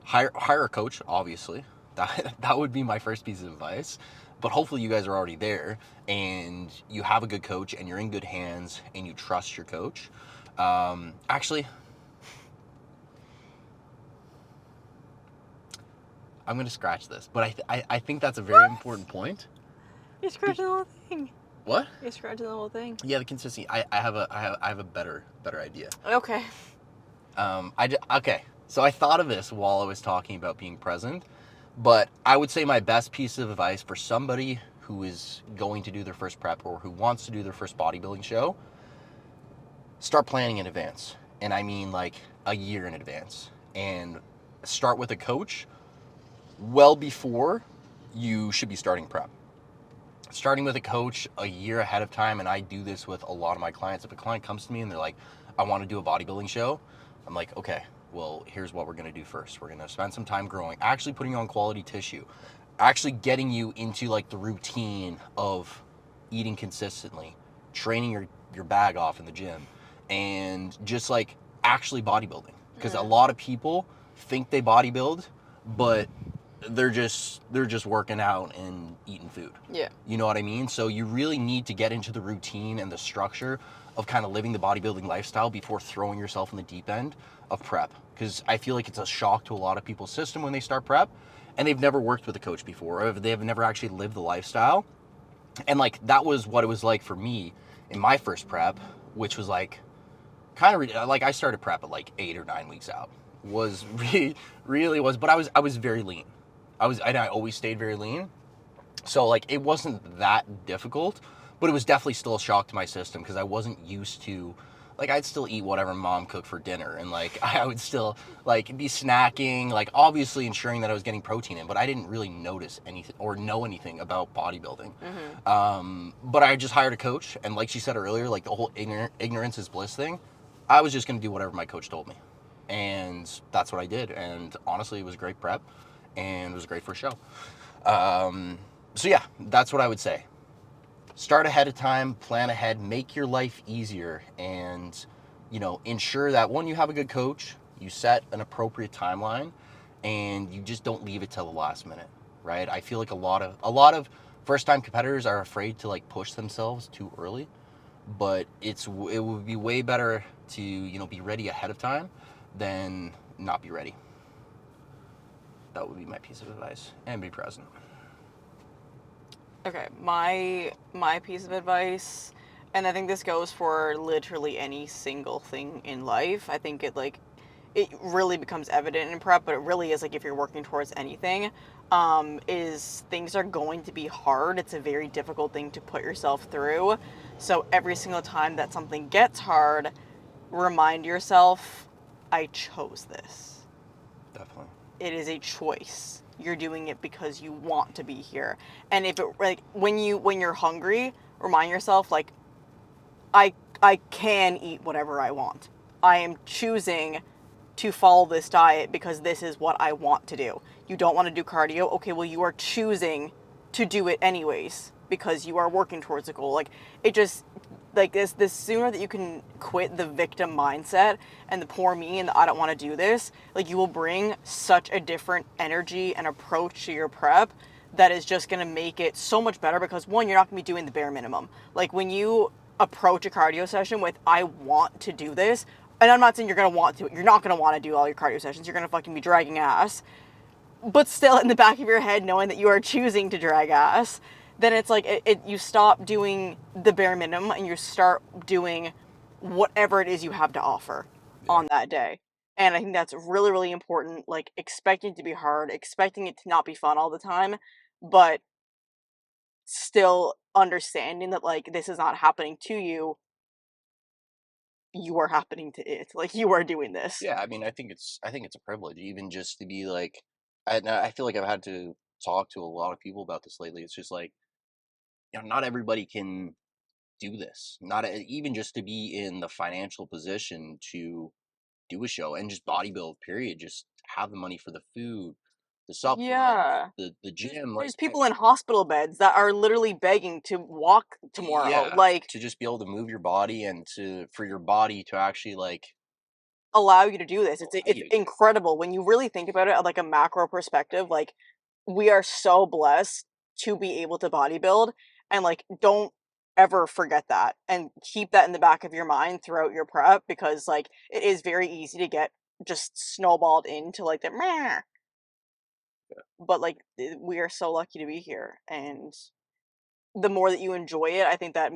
hire a coach, obviously. That would be my first piece of advice. But hopefully you guys are already there and you have a good coach and you're in good hands and you trust your coach. Actually, I'm going to scratch this, but I think that's a very important point. You're scratching the whole thing. What? You're scratching the whole thing. Yeah, the consistency. I have a better idea. Okay. Okay. So I thought of this while I was talking about being present, but I would say my best piece of advice for somebody who is going to do their first prep or who wants to do their first bodybuilding show, start planning in advance. And I mean like a year in advance. And start with a coach well before you should be starting prep. Starting with a coach a year ahead of time, and I do this with a lot of my clients. If a client comes to me and they're like, I want to do a bodybuilding show, I'm like, okay, well, here's what we're going to do first. We're going to spend some time growing, actually putting you on quality tissue, actually getting you into like the routine of eating consistently, training your bag off in the gym, and just like actually bodybuilding. Because a lot of people think they bodybuild, but they're just working out and eating food. Yeah. You know what I mean? So you really need to get into the routine and the structure of kind of living the bodybuilding lifestyle before throwing yourself in the deep end of prep. Because I feel like it's a shock to a lot of people's system when they start prep and they've never worked with a coach before, or they've never actually lived the lifestyle. And like that was what it was like for me in my first prep, which was like kind of like I started prep at like 8 or 9 weeks out. Was really was, but I was very lean. I always stayed very lean. So like it wasn't that difficult, but it was definitely still a shock to my system because I wasn't used to, like I'd still eat whatever mom cooked for dinner, and like I would still like be snacking, like obviously ensuring that I was getting protein in, but I didn't really notice anything or know anything about bodybuilding. But I just hired a coach, and like she said earlier, like the whole ignorance is bliss thing, I was just gonna do whatever my coach told me. And that's what I did, and honestly it was a great prep and it was great for a show. So yeah, that's what I would say. Start ahead of time, plan ahead, make your life easier, and ensure that one, you have a good coach, you set an appropriate timeline, and you just don't leave it till the last minute, right? I feel like a lot of first-time competitors are afraid to like push themselves too early, but it would be way better to be ready ahead of time than not be ready. That would be my piece of advice. And be present. Okay, my piece of advice, and I think this goes for literally any single thing in life. I think it really becomes evident in prep, but it really is like if you're working towards anything, is things are going to be hard. It's a very difficult thing to put yourself through. So every single time that something gets hard, remind yourself, I chose this. Definitely. It is a choice. You're doing it because you want to be here. And if it like when you're hungry, remind yourself like I can eat whatever I want. I am choosing to follow this diet because this is what I want to do. You don't want to do cardio? Okay, well you are choosing to do it anyways because you are working towards a goal. Like it just like this sooner that you can quit the victim mindset and the poor me and the I don't want to do this, like you will bring such a different energy and approach to your prep that is just going to make it so much better because one, you're not going to be doing the bare minimum. Like when you approach a cardio session with I want to do this, and I'm not saying you're going to want to, you're not going to want to do all your cardio sessions, you're going to fucking be dragging ass. but still in the back of your head knowing that you are choosing to drag ass, then it's like you stop doing the bare minimum and you start doing whatever it is you have to offer Yeah. on that day. And I think that's really, really important. Like expecting it to be hard, expecting it to not be fun all the time, but still understanding that like this is not happening to you, you are happening to it. Like you are doing this. Yeah, I mean, I think it's a privilege even just to be like, I feel like I've had to talk to a lot of people about this lately. It's just like, not everybody can do this. Not even just to be in the financial position to do a show and just bodybuild. Period. Just have the money for the food, the supplements, Yeah. the There's, gym. there's people in hospital beds that are literally begging to walk tomorrow. Yeah, Like to just be able to move your body and for your body to actually like allow you to do this. It's allow it's you to do it. incredible when you really think about it at like a macro perspective. Like we are so blessed to be able to bodybuild, and like don't ever forget that and keep that in the back of your mind throughout your prep, because like it is very easy to get just snowballed into like the meh. But like we are so lucky to be here, and the more that you enjoy it, I think that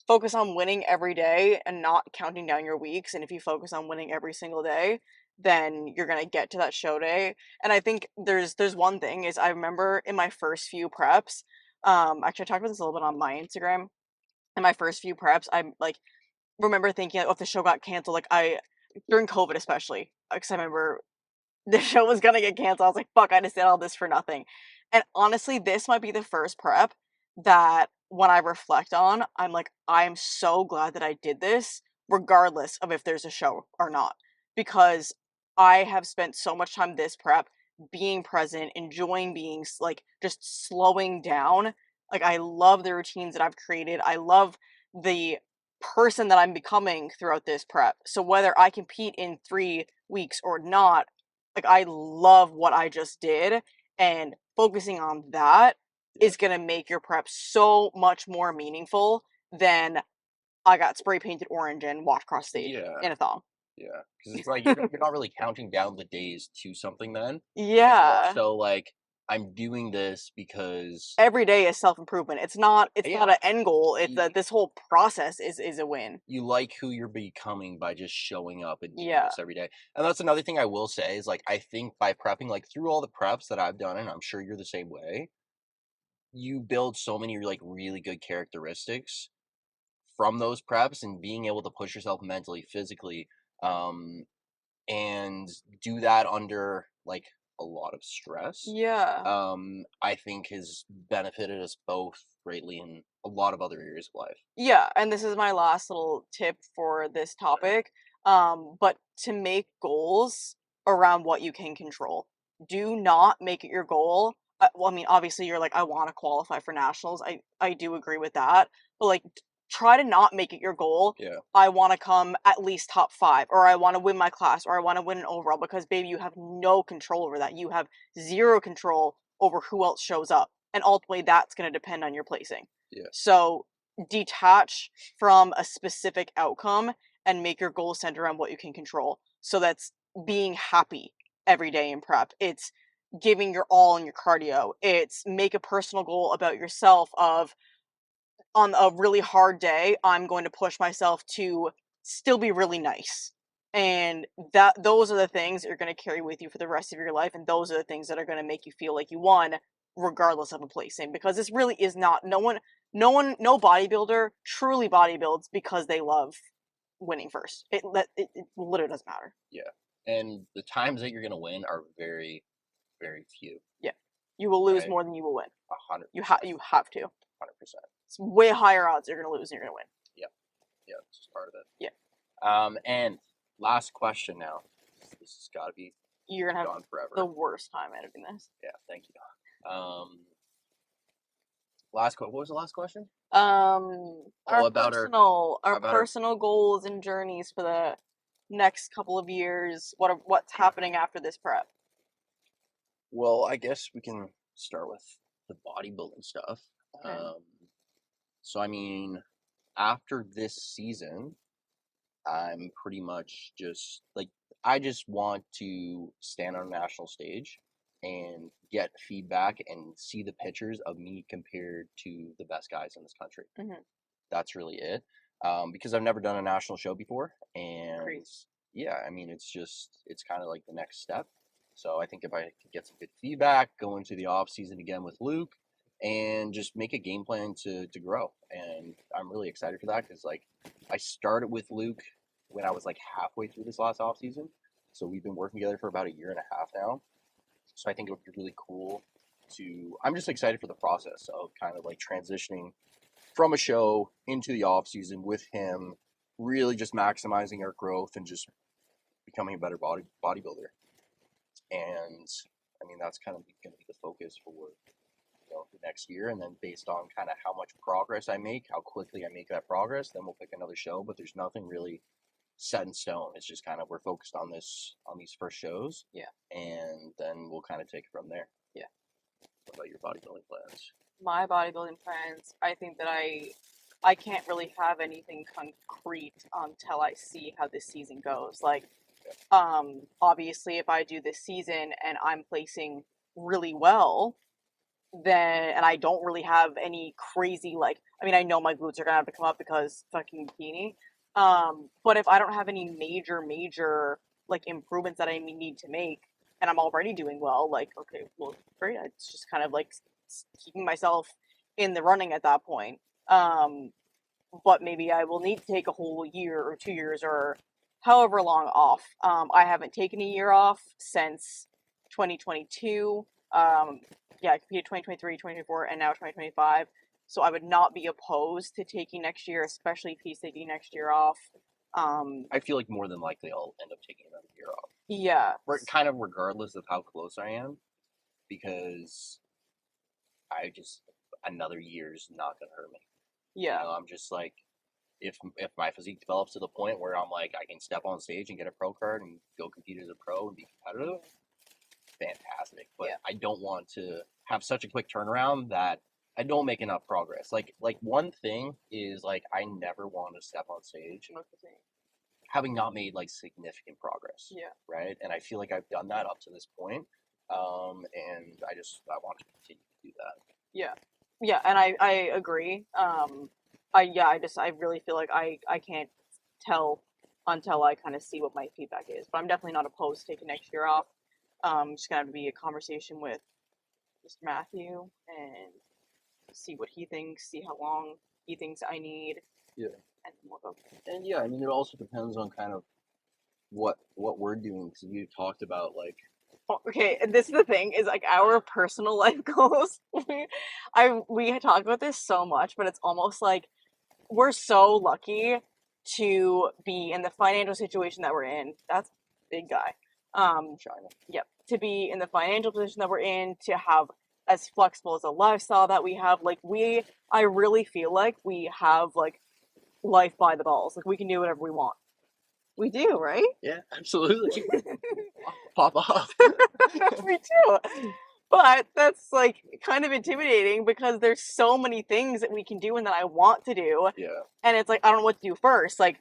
focus on winning every day and not counting down your weeks. And if you focus on winning every single day, then you're gonna get to that show day. And I think there's one thing is I remember in my first few preps, actually I talked about this a little bit on my Instagram. In my first few preps, I like remember thinking like, oh, if the show got canceled, like I during COVID especially, because I remember the show was gonna get canceled. I was like, fuck, I just did all this for nothing. And honestly, this might be the first prep that when I reflect on, I'm like, I'm so glad that I did this, regardless of if there's a show or not. Because I have spent so much time this prep being present, enjoying being like just slowing down. Like I love the routines that I've created. I love the person that I'm becoming throughout this prep. So whether I compete in 3 weeks or not, like I love what I just did, and focusing on that Yeah, is going to make your prep so much more meaningful than I got spray painted orange and walked across stage yeah, in a thong. yeah. Because it's like you're not really counting down the days to something. Then it's more Yeah. so like I'm doing this because Every day is self-improvement. It's not yeah, an end goal. It's you, that this whole process is a win. you like who you're becoming by just showing up and doing Yeah. this every day. And that's another thing I will say is like I think by prepping, like through all the preps that I've done, and I'm sure you're the same way, you build so many like really good characteristics from those preps and being able to push yourself mentally, physically, um, and do that under like a lot of stress. Yeah. I think has benefited us both greatly in a lot of other areas of life. Yeah, and this is my last little tip for this topic. But to make goals around what you can control. Do not make it your goal. Well, I mean, obviously, you're like, I want to qualify for nationals. I do agree with that, but like, try to not make it your goal. Yeah, I want to come at least top five, or I want to win my class, or I want to win an overall. Because baby, you have no control over that. You have zero control over who else shows up, and ultimately, that's going to depend on your placing. yeah, So detach from a specific outcome and make your goals center around what you can control. So that's being happy every day in prep. It's giving your all in your cardio. It's make a personal goal about yourself of on a really hard day, I'm going to push myself to still be really nice. And that those are the things that you're going to carry with you for the rest of your life, and those are the things that are going to make you feel like you won regardless of a placing, because this really is not no bodybuilder truly bodybuilds because they love winning first. It literally doesn't matter. yeah. And the times that you're gonna win are very, very few. Yeah. You will lose Right, more than you will win. a hundred You percent, you have to. 100%. It's way higher odds you're going to lose than you're going to win. Yeah, yeah, it's just part of it. Yeah. And last question now. This has got to be You're going to have gone the forever. worst time editing this. Yeah, thank you. What was the last question? Our Oh, about our. personal goals and journeys for the next couple of years. What's happening after this prep? Well, I guess we can start with the bodybuilding stuff. Okay. So I mean, after this season, I'm pretty much just like I just want to stand on a national stage and get feedback and see the pictures of me compared to the best guys in this country. That's really it. Because I've never done a national show before, and Crazy. yeah, I mean, it's kind of like the next step. So I think if I could get some good feedback, go into the off season again with Luke, and just make a game plan to grow. And I'm really excited for that because like I started with Luke when I was like halfway through this last off season. So we've been working together for about a year and a half now. So I think it would be really cool to. I'm just excited for the process of kind of like transitioning from a show into the off season with him, really just maximizing our growth and just becoming a better bodybuilder. And I mean that's kind of going to be the focus for the next year. And then based on kind of how much progress I make, how quickly I make that progress, then we'll pick another show. But there's nothing really set in stone. It's just kind of we're focused on these first shows. Yeah. And then we'll kind of take it from there. Yeah. What about your bodybuilding plans? My bodybuilding plans, I think that I can't really have anything concrete until I see how this season goes. Like, obviously, if I do this season and I'm placing really well, then, and I don't really have any crazy, like, I mean, I know my glutes are gonna have to come up because fucking bikini. But if I don't have any major, like, improvements that I need to make, and I'm already doing well, like, okay, well, great. It's just kind of like keeping myself in the running at that point. But maybe I will need to take a whole year or 2 years or however long off. I haven't taken a year off since 2022. Yeah, I competed 2023, 2024, and now 2025. So I would not be opposed to taking next year, especially PCD next year off. I feel like more than likely I'll end up taking another year off. Yeah. Kind of regardless of how close I am, because another year's not gonna hurt me. Yeah. You know, I'm just like, if my physique develops to the point where I'm like, I can step on stage and get a pro card and go compete as a pro and be competitive, fantastic. But Yeah. I don't want to have such a quick turnaround that I don't make enough progress. Like one thing is like I never want to step on stage having not made like significant progress. Yeah. Right. And I feel like I've done that up to this point. And I want to continue to do that. Yeah. Yeah, and I agree. I really feel like I can't tell until I kind of see what my feedback is. But I'm definitely not opposed to taking next year off. Just gonna have to be a conversation with Mr. Matthew and see what he thinks, see how long he thinks I need. Yeah. And we'll go. And yeah, I mean, it also depends on kind of what we're doing because we talked about like. Okay, and this is the thing is like our personal life goals. We talk about this so much, but it's almost like we're so lucky to be in the financial situation that we're in. That's big guy. China. Yep. To be in the financial position that we're in, to have as flexible as a lifestyle that we have, like I really feel like we have like life by the balls. Like we can do whatever we want. We do, right? Yeah, absolutely. Pop off. Me too. But that's like kind of intimidating because there's so many things that we can do and that I want to do. Yeah. And it's like I don't know what to do first. Like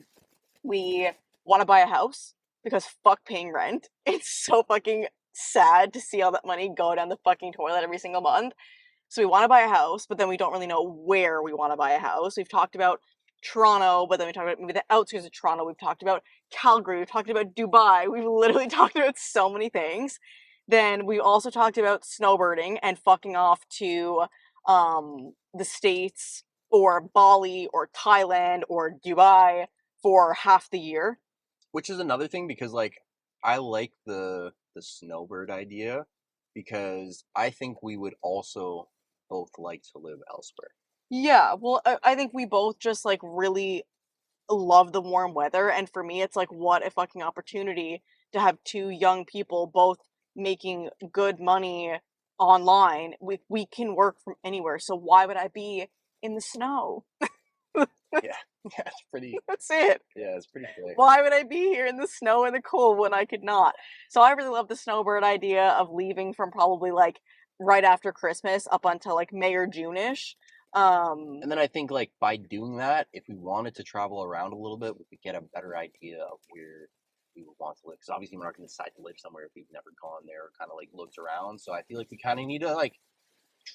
we want to buy a house because fuck paying rent. It's so fucking sad to see all that money go down the fucking toilet every single month. So we want to buy a house, but then we don't really know where we want to buy a house. We've talked about Toronto, but then we talked about maybe the outskirts of Toronto. We've talked about Calgary. We've talked about Dubai. We've literally talked about so many things. Then we also talked about snowbirding and fucking off to the States or Bali or Thailand or Dubai for half the year. Which is another thing because like I like the snowbird idea because I think we would also both like to live elsewhere. Yeah, well, I think we both just like really love the warm weather, and for me, it's like what a fucking opportunity to have two young people both making good money online. We can work from anywhere, so why would I be in the snow? Yeah, it's pretty. That's it. Yeah, it's pretty great. Why would I be here in the snow and the cold when I could not? So I really love the snowbird idea of leaving from probably like right after Christmas up until like May or June-ish. And then I think like by doing that, if we wanted to travel around a little bit, we could get a better idea of where we would want to live. Because obviously we're not going to decide to live somewhere if we've never gone there or kind of like looked around. So I feel like we kind of need to like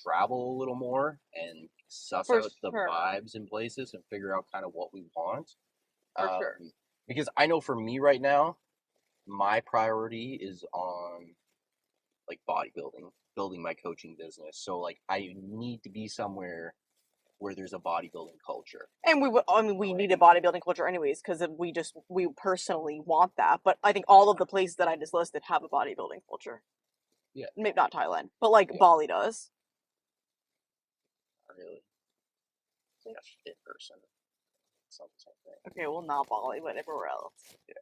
travel a little more and suss For out the sure. vibes in places and figure out kind of what we want. For sure. Because I know for me right now, my priority is on like bodybuilding, building my coaching business. So like I need to be somewhere where there's a bodybuilding culture. And we need a bodybuilding culture anyways, because we personally want that. But I think all of the places that I just listed have a bodybuilding culture. Yeah. Maybe not Thailand, but like Yeah. Bali does. Not really. It's like a fit person. It's not the same thing. Okay, well, not Bali, but everywhere else. Yeah.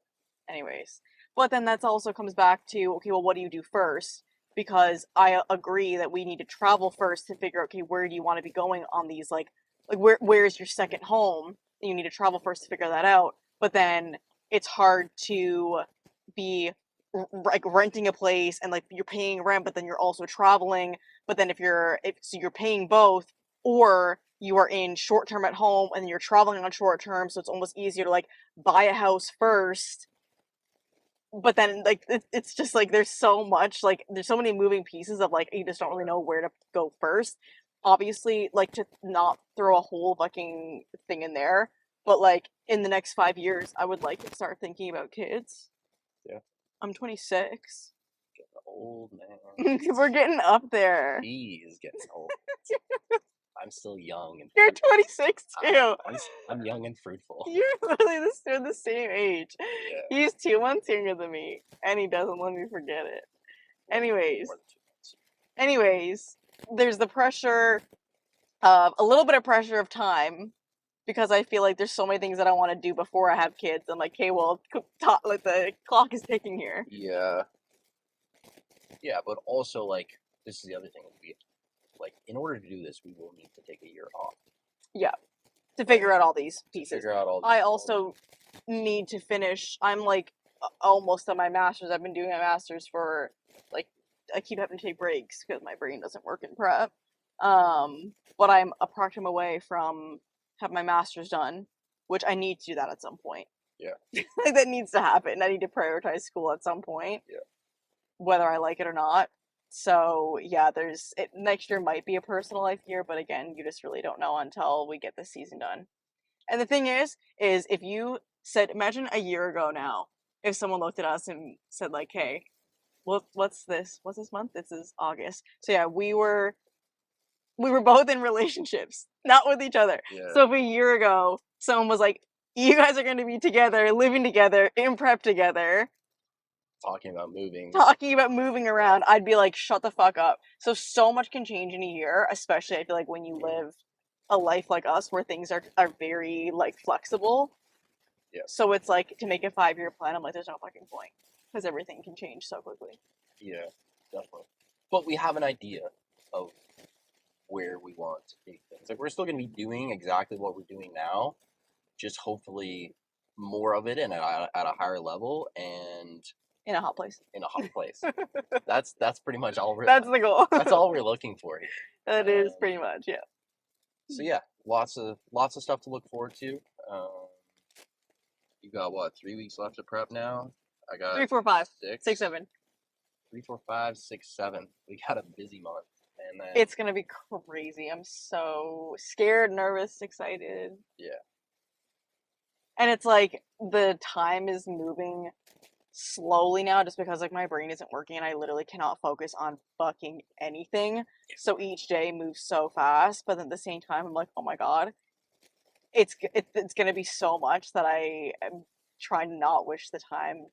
Anyways, but then that also comes back to, okay, well, what do you do first? Because I agree that we need to travel first to figure out, okay, where do you want to be going on these, like where's your second home? And you need to travel first to figure that out. But then it's hard to be like renting a place and like you're paying rent, but then you're also traveling. But then so you're paying both, or you are in short term at home and you're traveling on short term, so it's almost easier to like buy a house first. But then like it's just like there's so much, like there's so many moving pieces of like you just don't really know where to go first. Obviously, like, to not throw a whole fucking thing in there, but like in the next 5 years I would like to start thinking about kids. Yeah. I'm 26. Getting old, man. We're getting up there. He is getting old. I'm still young and You're 26 too. I'm young and fruitful. You're literally the same age. Yeah. He's 2 months younger than me, and he doesn't let me forget it. Anyways, More than 2 months. anyways, there's the pressure of a little bit of pressure of time, because I feel like there's so many things that I want to do before I have kids. I'm like, okay, well, like the clock is ticking here. Yeah. Yeah, but also like this is the other thing. Like in order to do this, we will need to take a year off. Yeah, to figure out all these pieces. Figure out all. I also need to finish. I'm like almost on my master's. I've been doing my master's for like, I keep having to take breaks because my brain doesn't work in prep. But I'm a part-time away from having my master's done, which I need to do that at some point. Yeah. Like that needs to happen. I need to prioritize school at some point. Yeah. Whether I like it or not. So yeah, next year might be a personal life year, but again, you just really don't know until we get this season done. And the thing is if you said, imagine a year ago now, if someone looked at us and said like, hey, what's this month? This is August. So yeah, we were both in relationships, not with each other. Yeah. So if a year ago someone was like, you guys are going to be together, living together, in prep together, talking about moving around, I'd be like, shut the fuck up. So much can change in a year, especially I feel like when you live a life like us where things are very like flexible. Yeah. So it's like, to make a 5-year plan, I'm like, there's no fucking point, because everything can change so quickly. Yeah, definitely. But we have an idea of where we want to take things. Like we're still going to be doing exactly what we're doing now, just hopefully more of it and at a higher level and in a hot place. That's pretty much all that's the goal. That's all we're looking for here. That is pretty much, yeah. So yeah, lots of stuff to look forward to. You got what, 3 weeks left of prep now? I got 3, 4, 5, 6, 6, 7. 3, 4, 5, 6, 7. We got a busy month, and then it's gonna be crazy. I'm so scared, nervous, excited. Yeah. And it's like the time is moving slowly now, just because like my brain isn't working and I literally cannot focus on fucking anything. So each day moves so fast, but at the same time I'm like, oh my god, it's gonna be so much that I am trying to not wish the time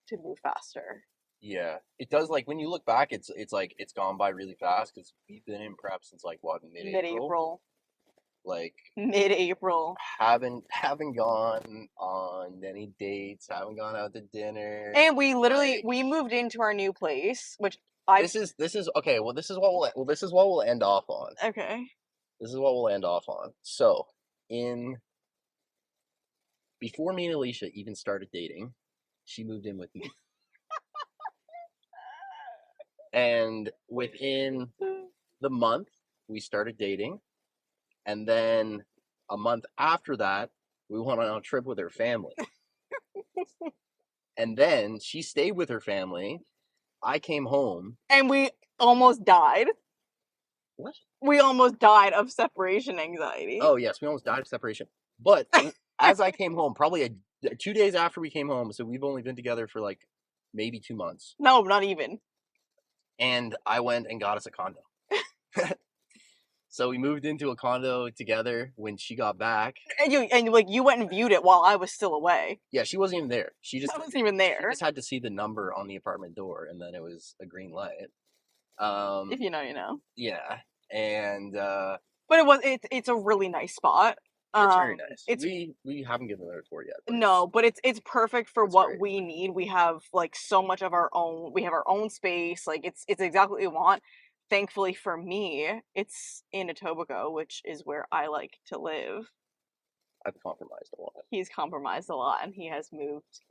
to move faster. Yeah, it does. Like when you look back, it's like it's gone by really fast because we've been in prep since like what, mid-April. Like mid-April. Haven't gone on any dates. Haven't gone out to dinner. And we literally we moved into our new place, which This is okay. Well, this is what we'll end off on. Okay. This is what we'll end off on. So before me and Alicia even started dating, she moved in with me. And within the month, we started dating. And then a month after that, we went on a trip with her family. And then she stayed with her family. I came home. And we almost died. What? We almost died of separation anxiety. Oh, yes, we almost died of separation. But as I came home, probably 2 days after we came home, so we've only been together for like maybe 2 months. No, not even. And I went and got us a condo. So we moved into a condo together when she got back. And you went and viewed it while I was still away. Yeah, she wasn't even there. I wasn't even She there. just had to see the number on the apartment door, and then it was a green light. If you know, you know. Yeah, and But it's a really nice spot. it's very nice. It's we haven't given it a tour yet. But no, but it's perfect for it's what great. we need. We have like so much of our own. We have our own space. Like it's exactly what we want. Thankfully for me, it's in Etobicoke, which is where I like to live. I've compromised a lot. He's compromised a lot, and he has moved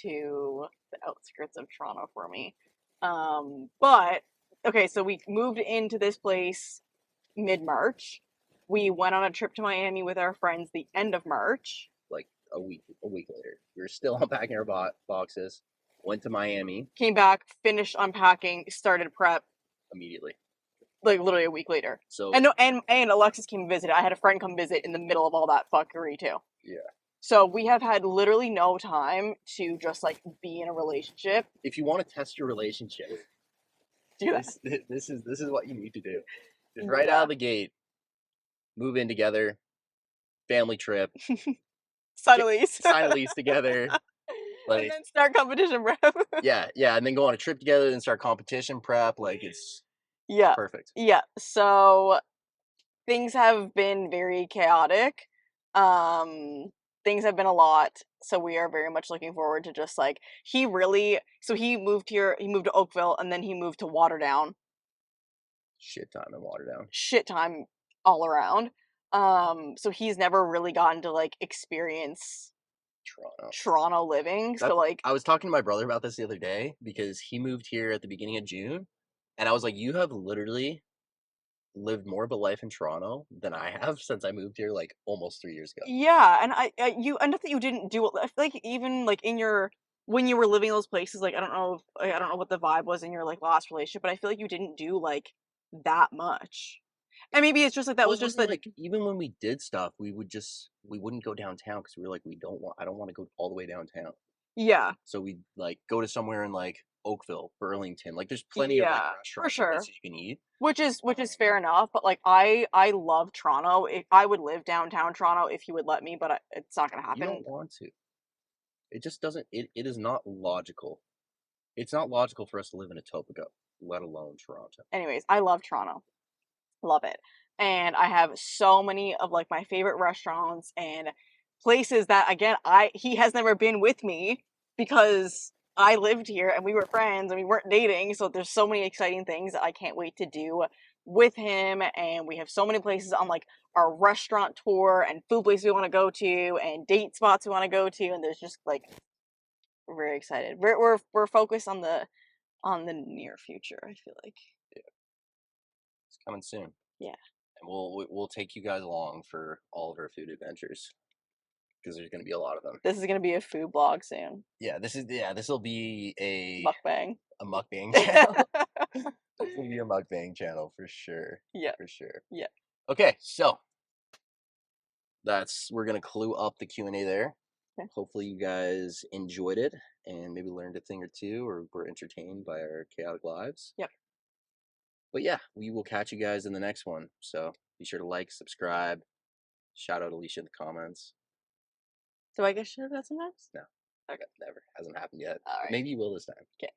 to the outskirts of Toronto for me. But okay, so we moved into this place mid-March. We went on a trip to Miami with our friends the end of March. Like a week later, we were still unpacking our boxes. Went to Miami. Came back, finished unpacking, started prep. Immediately. Like literally a week later. So and Alexis came visit. I had a friend come visit in the middle of all that fuckery too. Yeah. So we have had literally no time to just like be in a relationship. If you want to test your relationship, Do that. This is what you need to do. Just right out of the gate, move in together, family trip, sign a lease. Sign a lease together. Like, and then start competition prep. yeah, and then go on a trip together, then start competition prep. Like it's perfect. Yeah. So things have been very chaotic. Things have been a lot. So we are very much looking forward to just like he moved here, he moved to Oakville, and then he moved to Waterdown. Shit time in Waterdown. Shit time all around. So he's never really gotten to like experience Toronto living. So like I was talking to my brother about this the other day because he moved here at the beginning of June, and I was like, you have literally lived more of a life in Toronto than I have since I moved here like almost 3 years ago. Yeah, and I not that you didn't do it. I feel like even like in your when you were living in those places, like I don't know what the vibe was in your like last relationship, but I feel like you didn't do like that much. And maybe it's just like that was just like even when we did stuff, we wouldn't go downtown because we were like I don't want to go all the way downtown. Yeah. So we'd like go to somewhere in like Oakville, Burlington. Like there's plenty of like restaurants for sure. places you can eat. Which is fair enough, but like I love Toronto. I would live downtown Toronto if he would let me, but it's not gonna happen. You don't want to. It just doesn't. It is not logical. It's not logical for us to live in Etobicoke, let alone Toronto. Anyways, I love Toronto. Love it. And I have so many of like my favorite restaurants and places that again he has never been with me because I lived here and we were friends and we weren't dating. So there's so many exciting things that I can't wait to do with him. And we have so many places on like our restaurant tour and food places we want to go to and date spots we want to go to. And there's just like we're very excited. We're focused on the near future, I feel like. Yeah. It's coming soon. Yeah. And we'll take you guys along for all of our food adventures. Because there's going to be a lot of them. This is going to be a food blog soon. Yeah, this will be a mukbang. A mukbang channel. This will be a mukbang channel for sure. Yeah. For sure. Yeah. Okay, so we're going to clue up the Q&A there. Okay. Hopefully you guys enjoyed it and maybe learned a thing or two or were entertained by our chaotic lives. Yep. But yeah, we will catch you guys in the next one. So be sure to like, subscribe, shout out Alicia in the comments. Do I get shout out sometimes? No. Okay. Never. Hasn't happened yet. All right. Maybe you will this time. Okay.